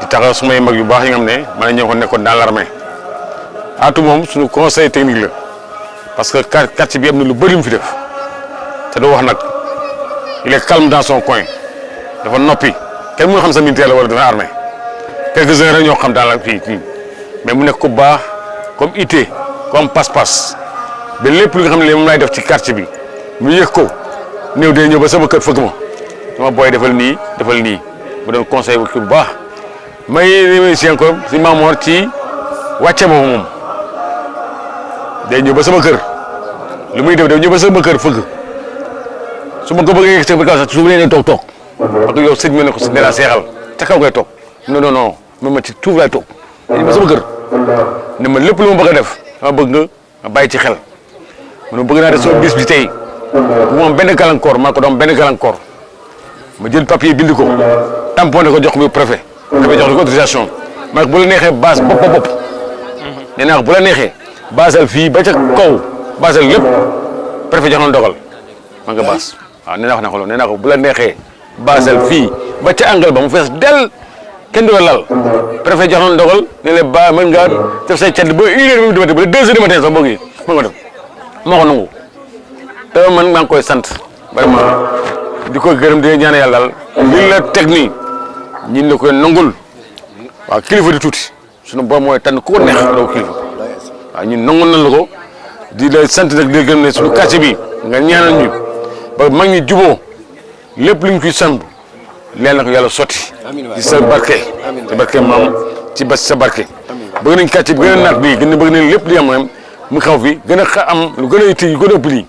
di taxaw sumay mag yu baax yi nga xam ne man ñoo ko nekkoon dans l'armée Atou moom suñu conseil technique la parce que quartier bi am na lu bëri mu fi def te doo wax nag il est calme dans son coin dafa noppi kenn mënu xam sa militaire la wala dafa armée quelques-uns rek ñoo xam dans la fii mais mu nekk ku baax comme ité comme passe-passe ba lépp li nga xam ne moom laay def ci quartier bi mu yëg ko néew day ñëw ba sama kër fëgg ma dama booy defal nii mu doon conseil bu baax may remercier encore si Mamour ci wàcce boobu moom day ñëw ba sama kër lu muy def day ñëw ba sama kër fëgg su ma ko bëggee yëg ba kaw sax suuf nee toog parce que yow sëñ bi ne ko nee naa seexal ca kaw ngay toog non ma ci suuf laay toog day ñëw ba sama kër ne ma lépp lu ma bëgg a def dama bëgg nga bàyyi ci xel man bëgg naa def sama bis bi tey bu moom benn gàllankoor maa ko doon benn gàllankoor ma jël papier bind ko tamponné ko jox ko préfet jox ko autorisation maa bu la neexee base bopp nee naa bu la neexee basal fii ba ca kaw basal lépp préfet jox na dogal ma nga base waaw nee naa wax na ko loolu nee naa ko bu la neexee basal fii ba ca angle ba mu fees del kenn du la lal préfet jox na dogal ne la ba mën ngaa def say cat ba 1h du matin ba 2h du matin sax boo ngi mën nga def moo ko nangu te man maa ngi koy sant vraiment di ko gërëm di ñaan yàlla daal li la teg nii ñin la koy nangul waaw kilifa di tuuti sunu borom mooy tànn ku ko neex doo kilifa waaw ñun nangul nañ la ko di la sant nag di gërëm ne suñu quartier bi nga ñaanal ñu ba mag ñi juboo lépp lu ñu koy samb leen na ko yàlla sotti ci sa barke ci barke maam ci bas sa barke bëgg nañ quartier bi gën a naat bii gën a bëgg nañ lépp li am mu xaw fi gën a am lu gën a itti yu gën a ëpp lii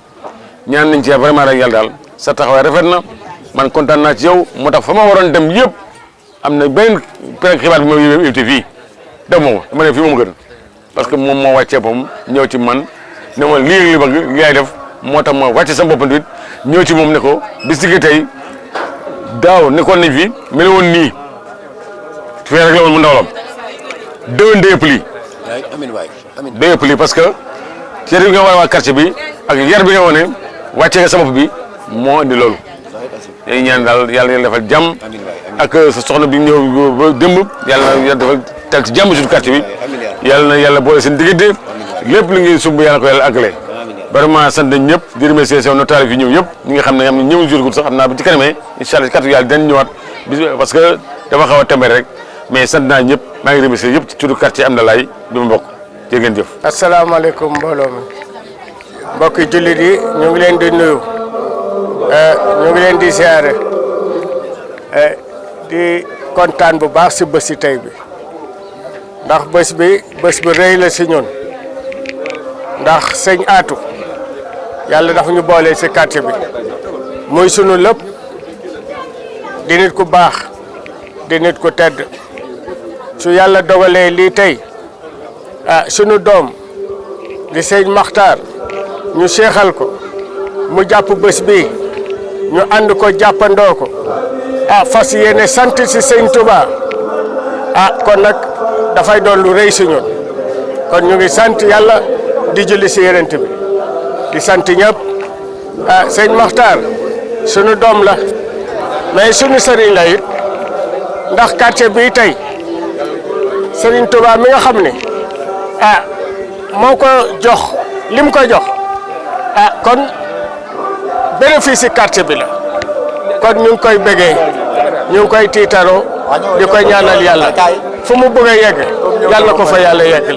ñaan nañ ci vraiment rek yàlla daal sa taxawaay rafet na man kontaan naa ci yow moo tax fa ma waroon dem yëpp am na benn xibaar bi ma invité fii dem moom dama ne fii moom gën parce que moom moo wàccee boppam ñëw ci man ne ma lii li bëgg li yaay def moo tax ma wàcce sama boppam tamit ñëw ci moom ne ko bis gi tey daaw nekkoon nañ fi mel woon nii fee rek la woon mu ndawalam déwén day ëpp lii day ëpp lii parce que cër bi nga war waa quartier bi ak yar bi nga wane wàccee nga sa bopp bi moo indi loolu dañuy ñaan daal yàlla defal jàmm ak sa soxna bi ñëw ba démb yàlla defal teg ci jàmm suñu quartier bi yàlla boole seen diggante lépp li ngeen sumb yàlla ko yàlla àggale vraiment sant nañ ñëpp di remercier seen notaire yi ñëw yëpp ñi nga xam ne am na ñëw jurgul sax xam naa bu ci kanamee incha allah ci kàttu yàlla dinañ ñëwaat bis parce que dafa xaw a tembe rek mais sant naa ñëpp maa ngi remercier yëpp ci turu quartier am na laay bi ma bokk jërë ngeen jëf. asalaamaaleykum mbooloo mi mbokki jullit yi ñu ngi leen di nuyu ñu ngi leen di ziare di kontaan bu baax si bés si tey bi ndax bés bi rëy la si ñun ndax sëñ Atou yàlla dafa ñu boole si quartier bi muy sunu lépp di nit ku baax di nit ku tedd su yàlla dogalee lii tey sunu doom di sëñ Maxtaar ñu seexal ko mu jàpp bés bi ñu ànd ko jàppandoo ko fas yéene sant si sëñ Touba kon nag dafay doon lu rëy si ñun kon ñu ngi sant yàlla di julli si Yonent bi di sant ñëpp sëñ Maxtaar sunu doom la mais sunu sëriñ la it ndax quartier bii tey sëriñ Touba mi nga xam ne moo ko jox lim ko jox kon bénéfice si quartier bi la kon ñu ngi koy bëggee ñu ngi koy tiitaroo di koy ñaanal yàlla fu mu bëgg a yegg yàlla ko fa yàlla yegg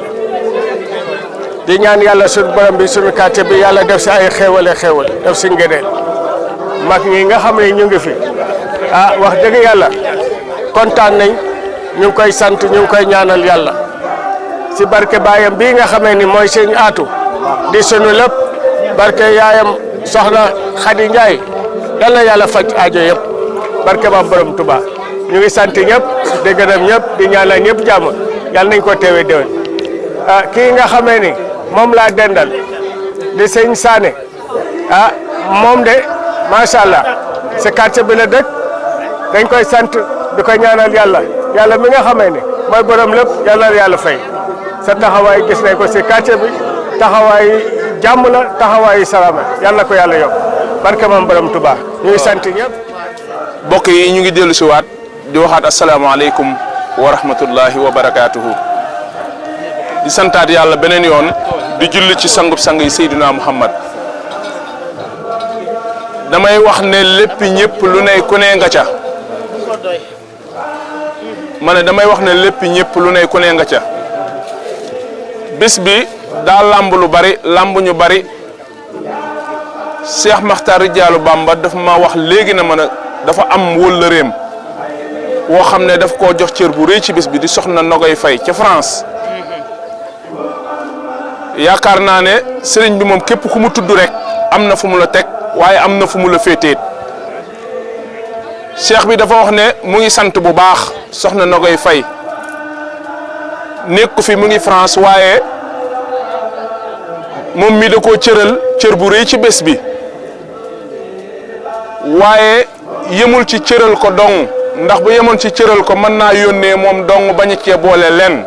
di ñaan yàlla suñu borom bi suñu quartier bi yàlla def si ay xéewal def si ngëneel mag ñi nga xam ne ñu ngi fi wax dëgg yàlla kontaan nañ ñu ngi koy sant ñu ngi koy ñaanal yàlla si barke baayam bii nga xamee ni mooy sëñ Atou di sunu lépp barke yaayam soxna Khady Ndiaye yal na yàlla faj aajo yëpp barke ba borom Touba ñu ngi sant ñëpp di gërëm ñëpp di ñaanal ñëpp jàmm yàlla nañ ko teewee déwén kii nga xamee ni moom laa dendal di sëñ Sané moom de macha allah si quartier bi la dëkk dañ koy sant di ko ñaanal yàlla mi nga xamee ni mooy borom lépp yàlla na yàlla fay sa taxawaay gis nañ ko si quartier bi taxawaay jàmm la taxawaayu salaama yàlla ko yàlla yokk barke maam borom Tuubaa ñu ngi sant ñëpp. mbokk yi ñu ngi dellu si waat di waxaat asalaamaaleykum wa rahmatullahi wa barakaatuhu di santaat yàlla beneen yoon di julli ci sangub sang yi Seydina Muhammad damay wax ne lépp ñëpp lu ne ku ne nga ca ma ne damay wax ne lépp ñëpp lu ne ku ne nga ca bés bi daa làmb lu bari làmb ñu bari Cheikh Makhtar Diallo Bamba dafa ma wax léegi na ma ne dafa am wóllëreem woo xam ne daf koo jox cër bu rëy ci bés bi di soxna Nogoy Faye ca France yaakaar naa ne sëriñ bi moom képp ku mu tudd rek am na fu mu la teg waaye am na fu mu la féeteet cheikh bi dafa wax ne mu ngi sant bu baax soxna Nogoy Faye nekku fi mu ngi France waaye moom mi da koo cër bu rëy ci bés bi waaye yemul ci cëral ko dong ndax bu yemoon ci cëral ko mën naa yónnee moom dong bañ a cee boole leen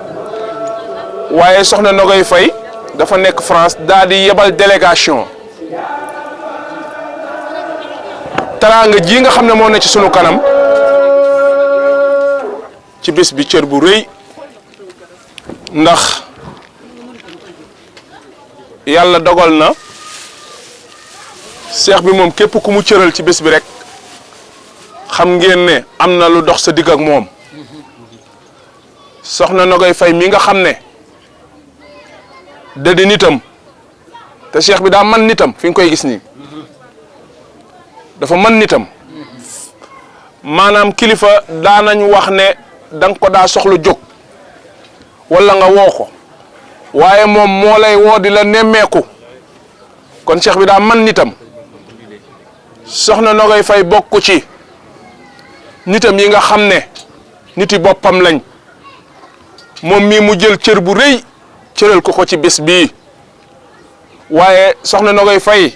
waaye soxna Nogoy Faye dafa nekk France daal di yebal délégation teraanga ji nga xam ne moo ne ci sunu kanam ci bés bi cër bu rëy ndax yàlla dogal na seex bi moom képp ku mu cëral ci bés bi rek xam ngeen ne am na lu dox sa digg ak moom soxna Nogoy Faye mi nga xam ne da di nitam te cheikh bi daa man nitam fi nga koy gis nii dafa man nitam maanaam kilifa daanañ wax ne danga ko daa soxla jóg wala nga woo ko waaye moom moo lay woo di la nemmeeku kon cheikh bi daa man nitam soxna Nogoy Faye bokku ci nitam yi nga xam ne niti boppam lañ moom mii mu jël cër bu rëy cëral ko ci bés bii waaye soxna Nogoy Faye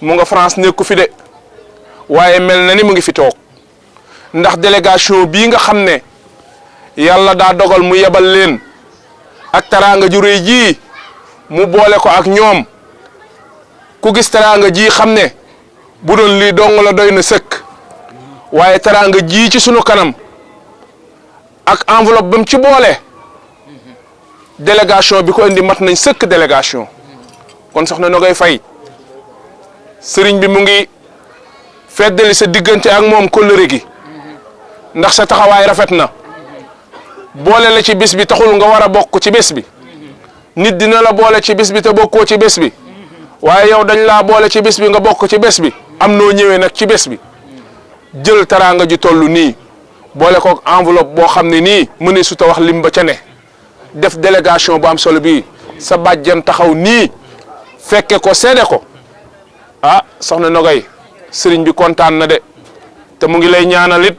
mu nga France nekku fi de waaye mel na ni mu ngi fi toog ndax délégation bii nga xam ne yàlla daa dogal mu yebal leen ak teraanga ju rëy ji mu boole ko ak ñoom ku gis teraanga ji xam ne bu doon lii dong la doy na sëkk waaye teraanga ji ci sunu kanam ak enveloppe bam ci boole délégation bi ko indi mat nañ sëkk délégation kon soxna Nogoy Faye sëriñ bi mu ngi feddali sa diggante ak moom kóllëre gi ndax sa taxawaay rafet na boole la ci bés bi taxul nga war a bokk ci bés bi nit dina la boole ci bés bi te bokkoo ci bés bi waaye yow dañ laa boole ci bés bi nga bokk ci bés bi am noo ñëwee nag ci bés bi jël teraanga ju toll nii boole kook enveloppe boo xam ne nii mëne su ta wax lim ba ca ne def délégation bu am solo bii sa bàjjan taxaw nii fekke ko seede ko ah soxna Nogoy sëriñ bi kontaan na de te mu ngi lay ñaanal it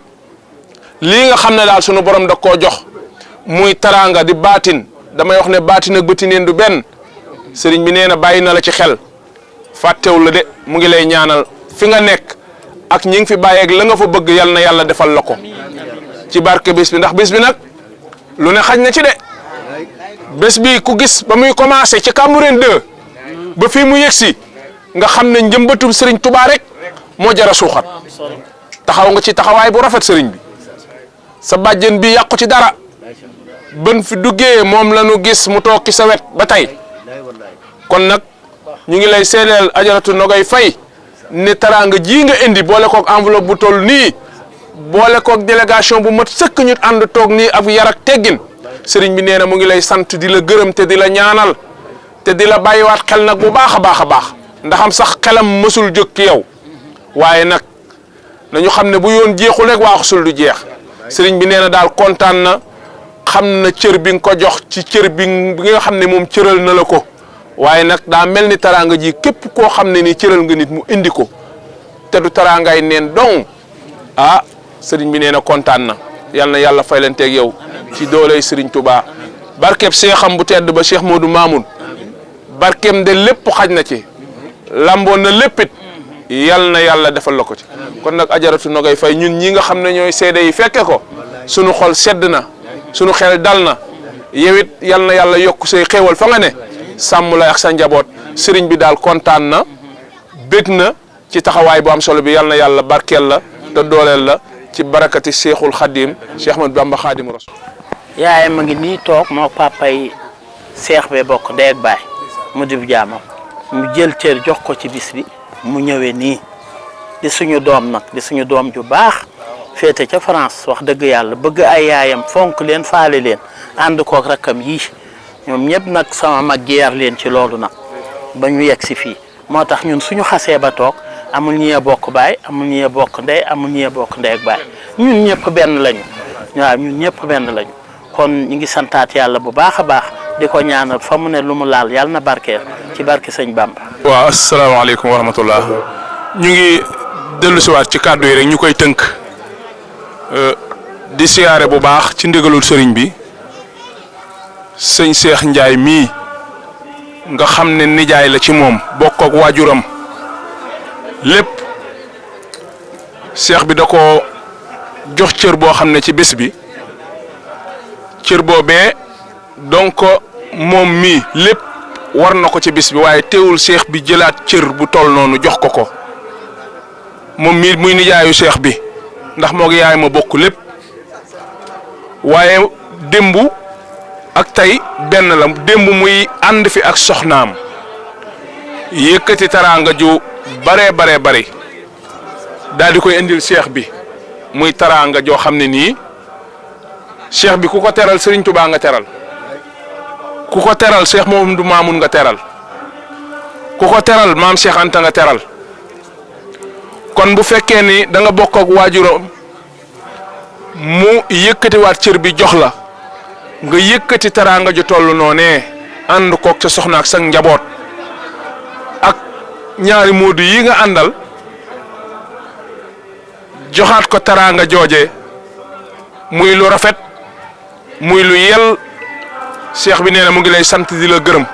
lii nga xam ne daal sunu borom da koo jox muy teraanga di baatin damay wax ne baatin ak bëti neen du benn sëriñ bi nee na bàyyi na la ci xel fàttewu la de mu ngi lay ñaanal fi nga nekk ak ñi ngi fi bàyyeeg la nga fa bëgg yal na yàlla defal la ko ci barke bés bi ndax bés bi nag lu ne xaj na ci de bés bi ku gis ba muy commencé ci Cambérène 2 ba fii mu yegsi nga xam ne njëmbatum sëriñ Touba rek moo jara suuxat taxaw nga ci taxawaay bu rafet sëriñ bi sa bàjjen bi yàqu ci dara bën fi duggee moom la ñu gis mu toog ci sa wet ba tey kon nag ñu ngi lay seedeel Ajaratu Nogoy Faye ne teraanga ji nga indi boole kook enveloppe bu toll nii boole kook délégation bu mat sëkk ñu ànd toog nii ak yar ak teggin sëriñ bi nee na mu ngi lay sant di la gërëm te di la ñaanal te di la bàyyiwaat xel nag bu baax a baax a baax ndax am sax xelam mësul jóg ci yow waaye nag nañu xam ne bu yoon jeexul rek waaxusul du jeex sëriñ bi nee na daal kontaan na xam na cër bi nga ko jox ci cër bi nga xam ne moom cëral na la ko waaye nag daa mel ni teraanga ji képp koo xam ne ni cëral nga nit mu indi ko te du teraangay neen dong ah sëriñ bi nee na kontaan na yal na yàlla fay leen teeg yow ci dooley sëriñ Touba barkeb seexam bu tedd ba Cheikh Modou Mamoun barkeem de lépp xaj na ci lamboon na léppit yal na yàlla defal la ko ci kon nag Ajaratu Nogoy Faye ñun ñi nga xam ne ñooy seede yi fekke ko sunu xol sedd na sunu xel dal na yow it yal na yàlla yokk say xéewal fa nga ne sàmm la ak sa njaboot sëriñ bi daal kontaan na bég na ci taxawaay bu am solo bi yal na yàlla barkeel la te dooleel la ci barakati Cheikhul Khadim Cheikh Ahmadou Bamba Khadim Rasul. yaayam ma ngi nii toog moo papay seex bee bokk ndey ak baay mu dib jaamam mu jël cër jox ko ci bis bi mu ñëwee nii di suñu doom nag di suñu doom ju baax féete ca France wax dëgg yàlla bëgg ay yaayam fonk leen faale leen ànd kook rakkam yii ñoom ñëpp nag sama mag jeer leen ci loolu nag ba ñu yegg si fii moo tax ñun suñu xasee ba toog amul ñee bokk baay amul ñee bokk ndey amul ñee bokk ndey ak baay ñun ñëpp benn lañu waaw ñun ñëpp benn lañu kon ñu ngi santaat yàlla bu baax a baax di ko ñaanal fa mu ne lu mu laal yàlla na barkeel ci barke sëñ Bamba. waaw asalaamaaleykum wa rahmatullah ñu ngi dellu siwaat ci kàddu yi rek ñu koy tënk di siyaare bu baax ci ndigalul sëriñ bi sëñ Cheikh Ndiaye mii nga xam ne nijaay la ci moom bokk ak waajuram lépp Cheikh bi da ko jox cër boo xam ne ci bés bi cër boobee donc moom mii lépp war na ko ci bis bi waaye teewul Cheikh bi jëlaat cër bu toll noonu jox ko ko moom mii muy nijaayu Cheikh bi ndax moo ngi yaay ma bokk lépp waaye démb ak tey benn la démb muy ànd fi ak soxnaam yëkkati taraanga ju baree bari daal di koy indil Cheikh bi muy taraanga joo xam ne nii Cheikh bi ku ko teral Serigne Touba nga teral ku ko teral Cheikh Mouhamadou Mamoun nga teral ku ko teral maam Cheikh Anta nga teral kon bu fekkee ni da nga bokk ak waajuram mu yëkkatiwaat cër bi jox la nga yëkkati teraanga ju toll noonee ànd koog sa soxna ak sa njaboot ak ñaari moodu yi nga àndal joxaat ko teraanga jooje muy lu rafet muy lu yel Cheikh bi nee na mu ngi lay sant di la gërëm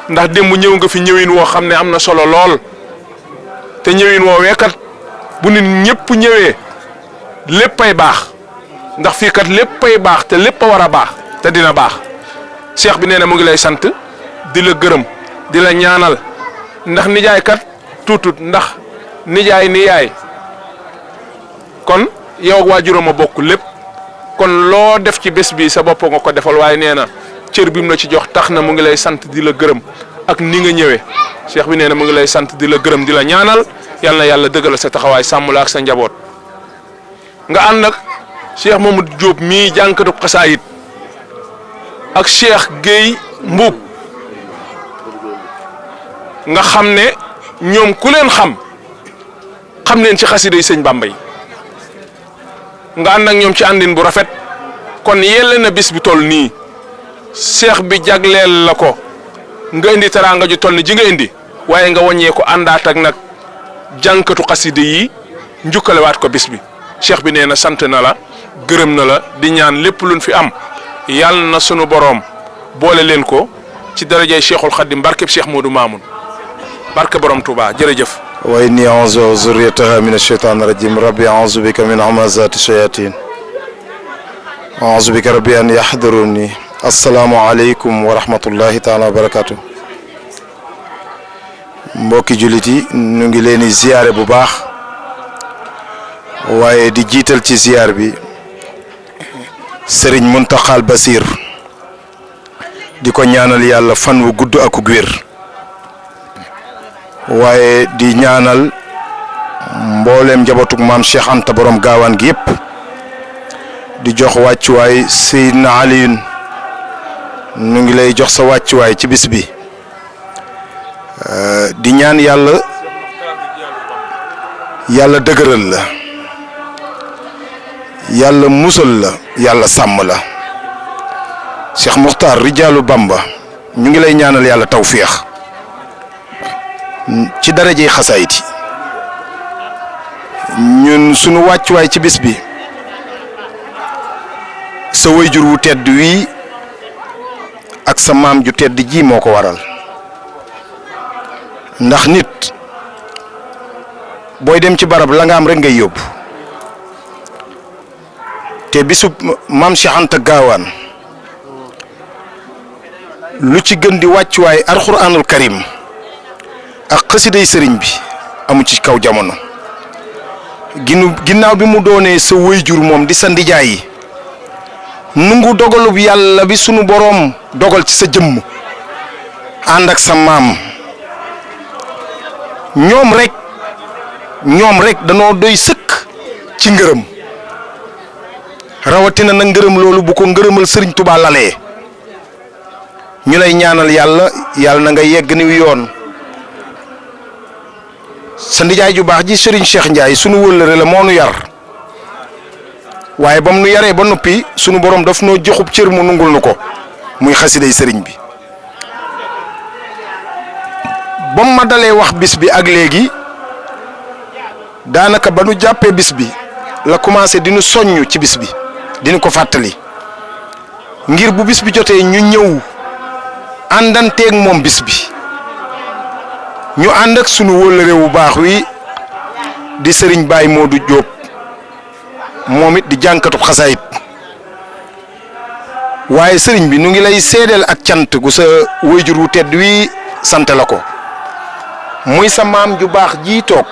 ndax démb ñëw nga fi ñëwin woo xam ne am na solo lool te ñëwin woo weekat bu nit ñëpp ñëwee léppay baax ndax fii kat léppay baax te lépp a war a baax te dina baax Cheikh bi nee na mu ngi lay sant di la gërëm di la ñaanal ndax nijaay kat tuutut ndax nijaay kon yow ak waajuram a bokk lépp kon loo def ci bés bi sa bopp nga ko defal waaye nee na cër bi mu la ci jox tax na mu ngi lay sant di la gërëm ak ni nga ñëwee Cheikh bi nee na mu ngi lay sant di la gërëm di la ñaanal yal na yàlla dëggal sa taxawaay sàmm la ak sa njaboot nga ànd ak Cheikh Mamadou Diop mii jànkatu xasaayit ak Cheikh Guèye Mbuub nga xam ne ñoom ku leen xam leen ci xasida yi sëñ Bamba yi nga ànd ak ñoom ci àndin bu rafet kon yelle na bis bi toll nii Cheikh bi jagleel la ko nga indi teraanga ju toll ni ji nga indi waaye nga wàññee ko àndaat ak nag jànkatu xasida yi njukkalewaat ko bis bi Cheikh bi nee na sant na la gërëm na la di ñaan lépp luñ fi am yàlla na sunu boroom boole leen ko ci darajay Cheikhul Khadim barkeb Cheikh Modou Mamoun barke borom Touba jërëjëf. wa inni a'uuzu wa zurriyataha min ash-shaytaani rajim rabbi a'uuzu bika min hamazaati shayatin a'uuzu bika rabbi an yahduruni assalaamu aleykum wa rahmatullahi taala wa barakatuh mbokki jullit yi ñu ngi leen di ziyaare bu baax waaye di jiital ci ziyaar bi Serigne Mountakha Bassir di ko ñaanal yàlla fan wu gudd ak wér waaye di ñaanal mbooleem njabootug maam Cheikh Anta borom gaawaan gi yëpp di jox wàccuwaay Seydina Aliyun ñu ngi lay jox sa wàccuwaay ci bis bi di ñaan yàlla dëgëral la yàlla musal la yàlla sàmm la Cheikh Muxtaar Rijaalu Bamba ñu ngi lay ñaanal yàlla tawféex ci darajey xasaayit yi ñun sunu wàccuwaay ci bis bi sa wayjur wu tedd wii ak sa maam ju tedd ji moo ko waral ndax nit booy dem ci barab la nga am rek ngay yóbbu te bisu maam Cheikh Anta gaawaan lu ci gën di wàccuwaay alxuraanul karim ak xasiday sëriñ bi amu ci kaw jamono ginnaaw bi mu doonee sa wayjur moom di sa ndijaay yi nungu dogalub yàlla bi sunu boroom dogal ci sa jëmm ànd ak sa maam ñoom rek danoo doy sëkk ci ngërëm rawatina nag ngërëm loolu bu ko ngërëmal sëriñ Tuubaa lalee ñu lay ñaanal yàlla na nga yegg ni yoon sa ndijaay ju baax ji sëriñ Cheikh Ndiaye sunu wëllëre la moo nu yar waaye bam nu yaree ba noppi sunu borom daf noo joxub cër mu nungul nu ko muy xasiday sëriñ bi bam ma dalee wax bis bi ak léegi daanaka ba nu jàppee bis bi la commencé di nu soññ ci bis bi dinu ko fàttali ngir bu bis bi jotee ñu ñëw àndanteeg moom bis bi ñu ànd ak sunu wóllëre wu baax wi di sëriñ Baye Modou Diop moom it di jànkatub xasaayit waaye sëriñ bi nu ngi lay seedeel ak cant gu sa wayjur wu tedd wi sant la ko muy sa maam ju baax ji toog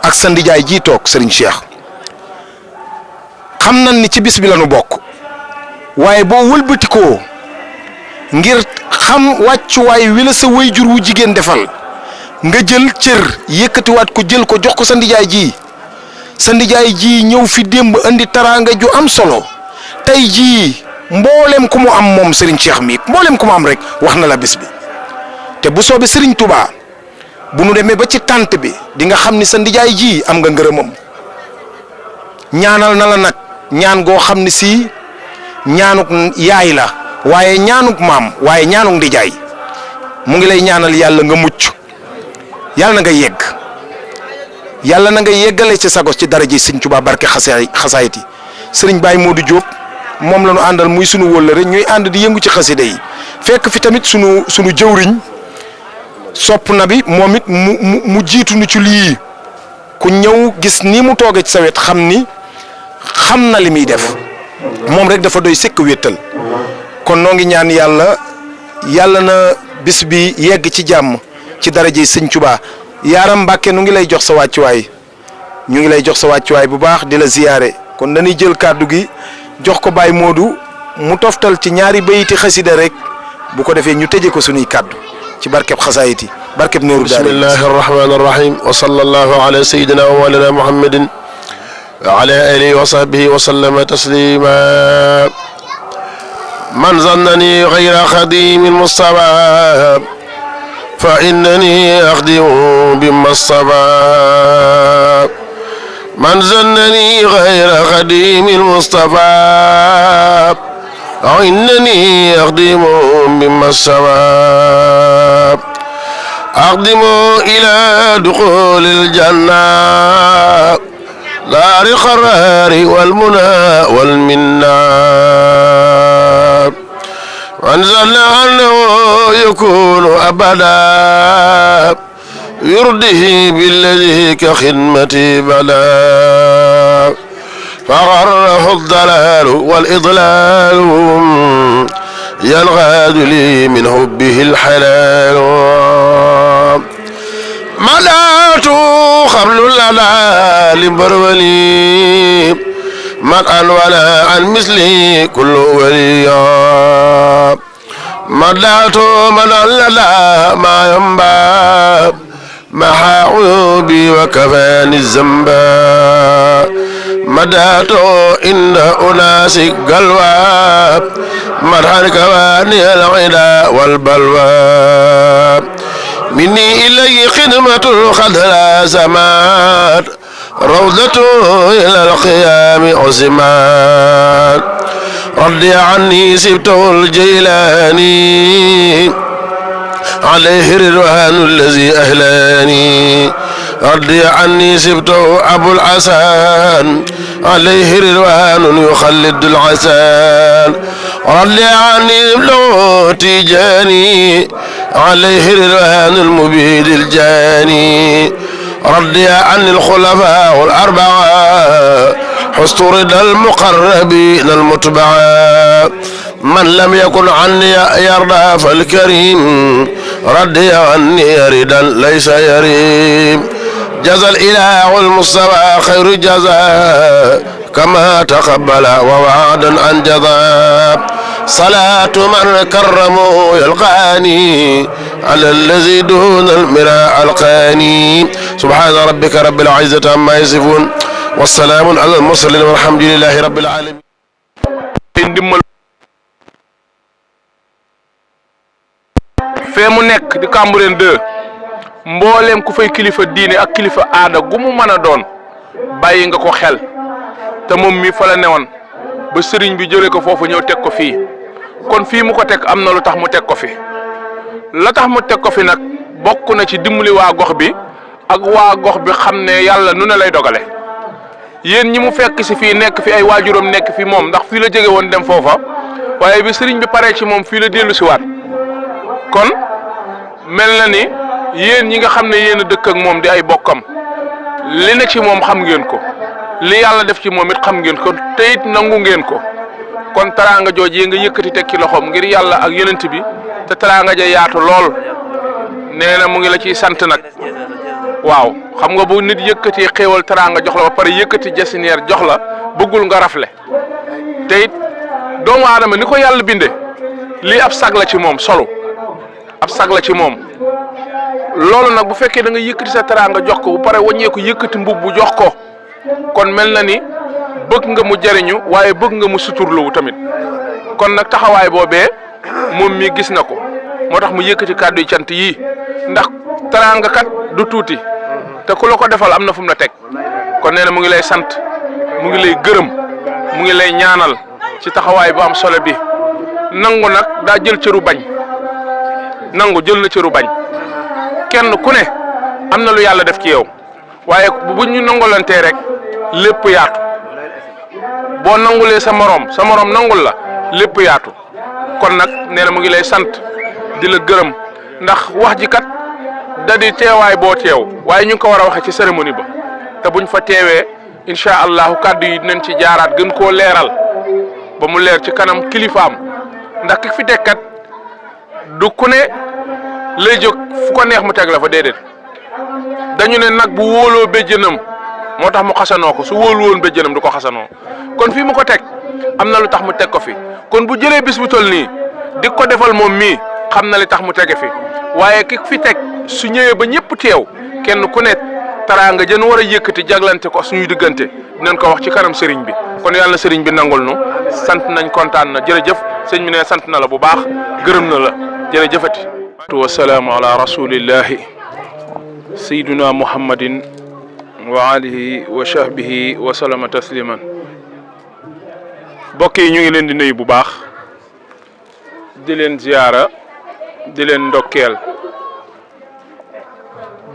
ak sa ndijaay ji toog sëriñ Cheikh xam nañ ni ci bis bi la nu bokk waaye boo wëlbatikoo ngir xam wàccuwaay wi la sa wayjur wu jigéen defal nga jël cër yëkkatiwaat ko jël ko jox ko sa ndijaay ji ñëw fi démb indi taraanga ju am solo tey jii mboolem ku mu am moom Serigne Cheikh mi mboolem ku mu am rek wax na la bis bi te bu soobee Serigne Touba bu nu demee ba ci tànt bi di nga xam ni sa ndijaay ji am nga ngërëmam ñaanal na la nag ñaan goo xam ni si ñaanuk yaay la waaye ñaanuk maam waaye ñaanuk ndijaay mu ngi lay ñaanal yàlla nga mucc yàlla na nga yegg yàlla na nga yeggale ci sagos ci daraja Sëriñ Tuubaa barke xasaayit yi Sëriñ Baye Modou Diop moom la ñu àndal muy sunu wóllëre ñuy ànd di yëngu ci xasida yi fekk fi tamit sunu jëwriñ sopp na bi moom it mu jiitu nu ci lii ku ñëw gis ni mu toogee ci sa wet xam ni xam na li muy def moom rek dafa doy sëkk wéttal kon noo ngi ñaan yàlla na bis bi yegg ci jàmm ci daraja Sëriñ Tuubaa yaaram Mbàkke nu ngi lay jox sa wàccuwaay ñu ngi lay jox sa wàccuwaay bu baax di la ziyaare kon dañuy jël kàddu gi jox ko Baye Modou mu toftal ci ñaari bayiti xasida rek bu ko defee ñu tëjee ko suñuy kàddu ci barkeb xasaayit yi barkeb nooru daara bismillahi arrahmani arrahim wa sallallahu ala sayyidina wa mawlana muhammadin wa ala alihi wa sahbihi wa sallama taslima man zannani ghayra khadimi mustafa fa innani akhdimu bima stafa من زنني غير خديم المصطفى إنني أخدم بما السواب أخدم إلى دخول الجنة دار القرار والمنى والمنى من زن أنه يكون أبدا يرده بالذي كخدمتي بلا فغره الضلال والإضلال ينغاد لي من حبه الحلال ملأت خبل لنا لبرولي مرءا ولا عن مثلي كل ولي ملأت من لنا ما ينباب محا عيوبي وكفاني الذنبا مدات عند أناس قلوى مرحا كواني العدا والبلوى مني إلي خدمة خدرا زمان روضة إلى القيام عزمان رضي عني سبته الجيلاني عليه رضوان الذي أهلاني رضي عني سبته أبو العسان عليه رضوان يخلد العسان رضي عني ابنه تيجاني عليه رضوان المبيد الجاني رضي عني الخلفاء الأربعة حسن رضا المقربين المتبعة من لم يكن عني يرضى فالكريم ردي عني ردا ليس يريم جزى الإله المصطفى خير الجزاء كما تقبل ووعدا عن جزاء صلاة من كرمه يلقاني على الذي دون المراء القاني سبحان ربك رب العزة عما يصفون والسلام على المرسلين والحمد لله رب العالمين. fee mu nekk di Cambérène 2 mbooleem ku fay kilifa diine ak kilifa aada gu mu mën a doon bàyyi nga ko xel te moom mi fa la newoon ba sëriñ bi jëlee ko foofu ñëw teg ko fii kon fii mu ko teg am na lu tax mu teg ko fi la tax mu teg ko fi nag bokk na ci dimbali waa gox bi ak waa gox bi xam ne yàlla nu ne lay dogale yéen ñi mu fekk si fii nekk fi ay waajuram nekk fi moom ndax fii la jóge woon dem foofa waaye bi sëriñ bi paree ci moom fii la dellu si waat kon mel na ni yéen ñi nga xam ne yéen a dëkk ak moom di ay bokkam li ne ci moom xam ngeen ko li yàlla def ci moom it xam ngeen ko te it nangu ngeen ko kon teraanga jooj yi nga yëkkati teg ci loxoom ngir yàlla ak yonent bi te teraanga ja yaatu lool nee na mu ngi la ciy sant nag waaw xam nga bu nit yëkkati xéewal teraanga jox la ba pare yëkkati jasineer jox la bëggul nga rafle te it doomu aadama ni ko yàlla binde lii ab sag la ci moom solo ab sag la ci moom loolu nag bu fekkee da nga yëkkati sa teraanga jox ko bu pare wàññeeku yëkkati mbubb bu jox ko kon mel na ni bëgg nga mu jariñu waaye bëgg nga mu suturluwu tamit kon nag taxawaay boobee moom mi gis na ko moo tax mu yëkkati kàddu yi cant yii ndax teraanga kat du tuuti te ku la ko defal am na fu mu la teg kon nee na mu ngi lay sant mu ngi lay gërëm mu ngi lay ñaanal ci taxawaay bu am solo bi nangu nag daa jël cëru bañ nangu jël na cëru bañ kenn ku ne am na lu yàlla def ci yow waaye bu ñu nangolantee rek lépp yaatu boo nangulee sa morom nangul la lépp yaatu kon nag nee na mu ngi lay sant di la gërëm ndax wax ji kat da di teewaay boo teew waaye ñu ngi ko war a waxee ci cérémonie ba te buñ fa teewee incha allahu kàddu yi dinañ ci jaaraat gën koo leeral ba mu leer ci kanam kilifaam ndax ki fi tekkat du ku ne lay jóg fu ko neex mu teg la fa déedéet dañu ne nag bu wóoloo béjjënam moo tax mu xasanoo ko su wóolu woon béjjënam du ko xasanoo kon fii mu ko teg am na lu tax mu teg ko fi kon bu jëlee bis bu toll nii di ko defal moom mii xam na li tax mu tege fi waaye ki fi teg su ñëwee ba ñëpp teew kenn ku ne taraanga jën war a yëkkati jaglante ko suñuy diggante dinañ ko wax ci kanam sëriñ bi kon yàlla na sëriñ bi nangul nu sant nañ kontaan na jërëjëf sëñ bi ne sant na la bu baax gërëm na la jërëjëfati wasalaamu ala rasulillahi sayyiduna muhammadin wa alihi wa sahbihi wa sallama tasliman mbokk yi ñu ngi leen di nuyu bu baax di leen ziyaara di leen ndokkeel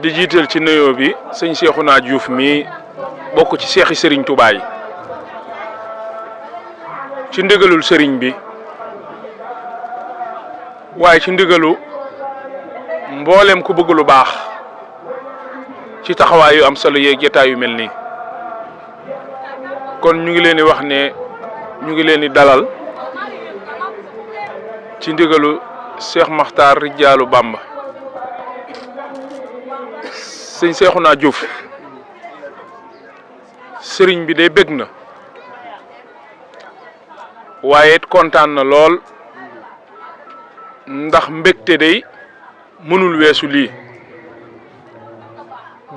di jiital ci nuyoo bi sëñ Cheikhouna Diouf mi bokk ci seexi sëriñ Touba yi ci ndigalul sëriñ bi waaye ci ndigalu mboolem ku bëgg lu baax ci taxawaay yu am solo yeeg jotaay yu mel nii kon ñu ngi leen di wax ne ñu ngi leen di dalal ci ndigalu Cheikh Makhtar Rijaalu Bamba sëñ Cheikhouna Diouf sëriñ bi day bëgg na waaye it kontaan na lool ndax mbégte day mënul weesu lii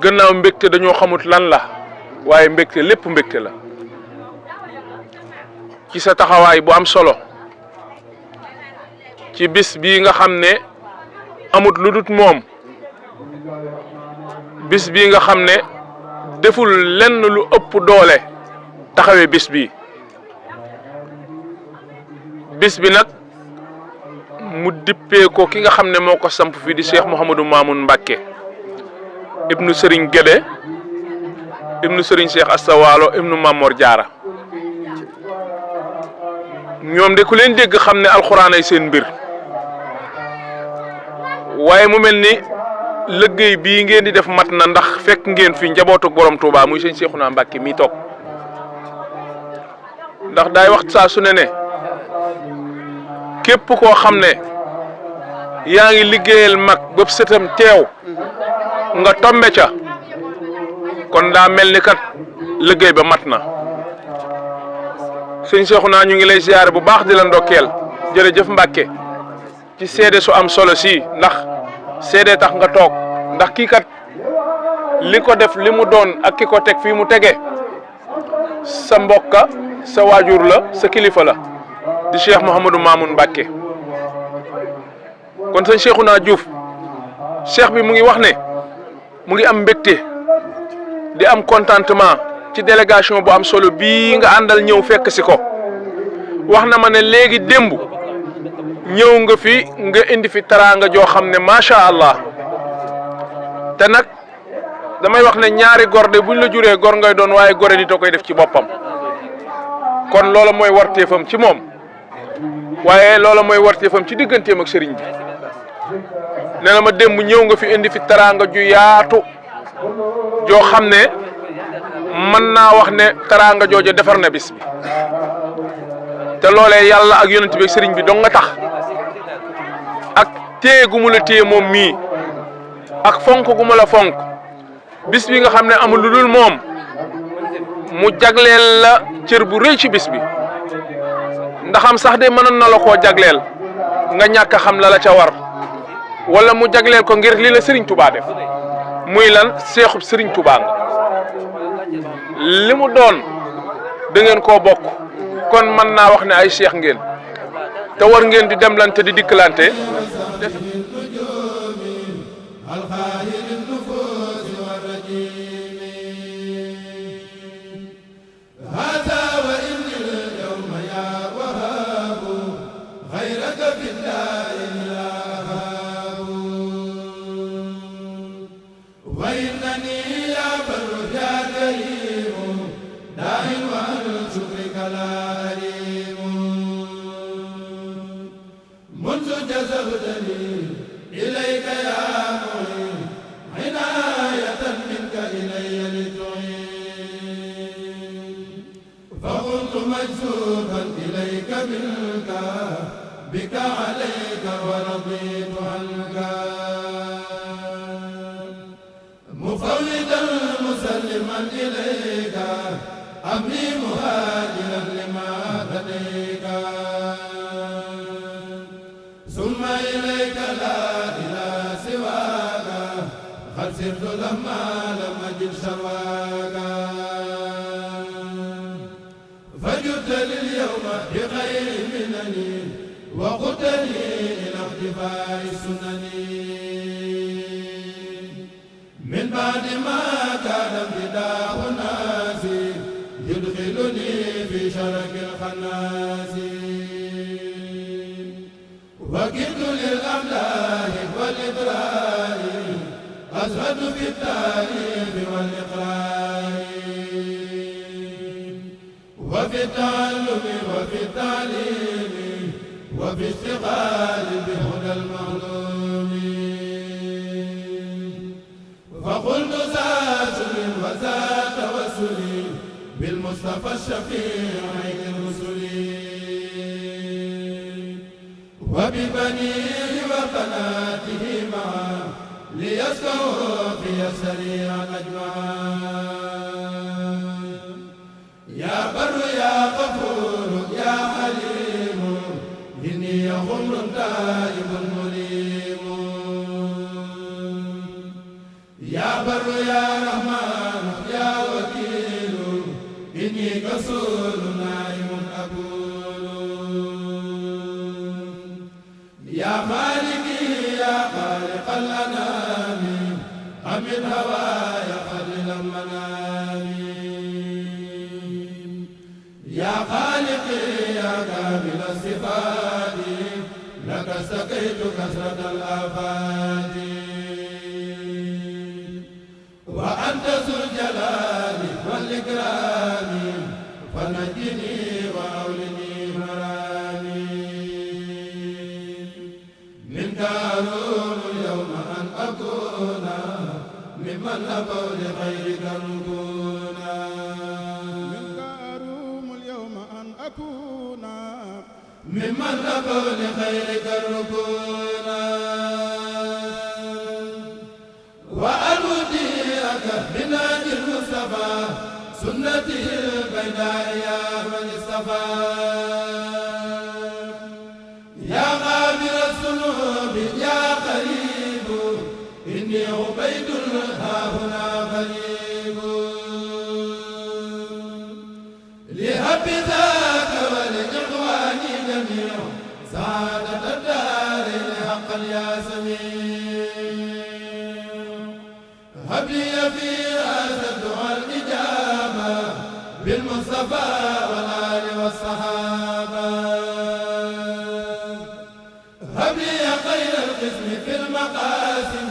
gannaaw mbégte dañoo xamut lan la waaye mbégte lépp mbégte la ci sa taxawaay bu am solo ci bis bii nga xam ne amut lu dut moom bis bii nga xam ne deful lenn lu ëpp doole taxawee bis bi nag mu dippee ko ki nga xam ne moo ko samp fii di Cheikh Mouhamadou Mamoun Mbacké ibnu Serigne Guédé ibnu Serigne Cheikh Asta Walo ibnu Mamor Diarra ñoom de ku leen dégg xam ne alxuraan ay seen mbir waaye mu mel ni liggéey bii ngeen di def mat na ndax fekk ngeen fi njabootu borom Touba muy sëñ Cheikhouna Mbacké mi toog ndax daay wax saa su ne képp koo xam ne yaa ngi liggéeyal mag bëpp sëtam teew nga tombe ca kon daa mel ni kat liggéey ba mat na sëñ Cheikhouna ñu ngi lay ziyaare bu baax di la ndokkeel jërëjëf Mbàkke ci seede su am solo si ndax seede tax nga toog ndax kii kat li ko def li mu doon ak ki ko teg fii mu tege sa mbokka sa waajur la sa kilifa la di Cheikh Mouhamadou Mamoun Mbàkke kon sëñ Cheikhouna Diouf cheikh bi mu ngi wax ne mu ngi am mbégte di am contentement ci délégation bu am solo bii nga àndal ñëw fekk si ko wax na ma ne léegi démb ñëw nga fi nga indi fi taraanga joo xam ne macha allah te nag damay wax ne ñaari gor de buñ la juree gor ngay doon waaye gore nit a koy def ci boppam kon loola mooy warteefam ci moom waaye loola mooy warteefam ci digganteem ak sëriñ bi nee na ma démb ñëw nga fi indi fi taraanga ju yaatu joo xam ne mën naa wax ne taraanga jooju defar na bis bi te loolee yàlla ak yonent bi ak sëriñ bi dong nga tax ak téye gu mu la téye moom mii ak fonk gu mu la fonk bis bi nga xam ne amul lu dul moom mu jagleel la cër bu rëy ci bis bi ndaxam sax de mënoon na la koo jagleel nga ñàkk a xam la la ca war wala mu jagleel ko ngir li la Serigne Touba def muy lan seexub Serigne Touba nga li mu doon da ngeen koo bokk kon mën naa wax ne ay seex ngeen te war ngeen di demlante di dikkalante بك عليك ورضيت عنك مفوضا مسلما إليك أمري مهاجرا لما لديك ثم إليك لا إله سواك قد سرت لما لم أجد شرواك فجدت لليوم بخير منني وقتني إلى اختفاء السنن من بعد ما كان ابتداء الناس يدخلني في شرك الخناس وكدت للأملاك والإدراك أزهد في التأليف والإقرار وفي التعلم وفي التعليم وفي اشتغال بهدى المعلوم فقلت ذا سر وذا توسل بالمصطفى الشفيع عين الرسل وببنيه وبناته معا ليسكوا في السريع اجمعا يا بر يا غفور يا حليم إني غمر تائب مليم يا بر يا رحمن يا وكيل إني كسول نائم أقول يا مالكي يا خالق الأنام أمن هوايا خلل المنام يا خالقي يا كامل الصفات لك سقيت كثرة الآفات وأنت ذو الجلال والإكرام فنجني وأولني مرامي منك أروم اليوم أن أكون ممن أبوا لخيرك ركونا ممن أبوا لخيرك الركونا بسيرته البيداء يا من اصطفى يا غافر الذنوب يا قريب إني عبيد ها هنا غريب لهب ذاك ولإخوان جميع سعادة الدارين حقا يا سميع هب لي في هذا الدعاء الإجابة بالمصطفى والآل والصحابة هب لي خير القسم في المقاسم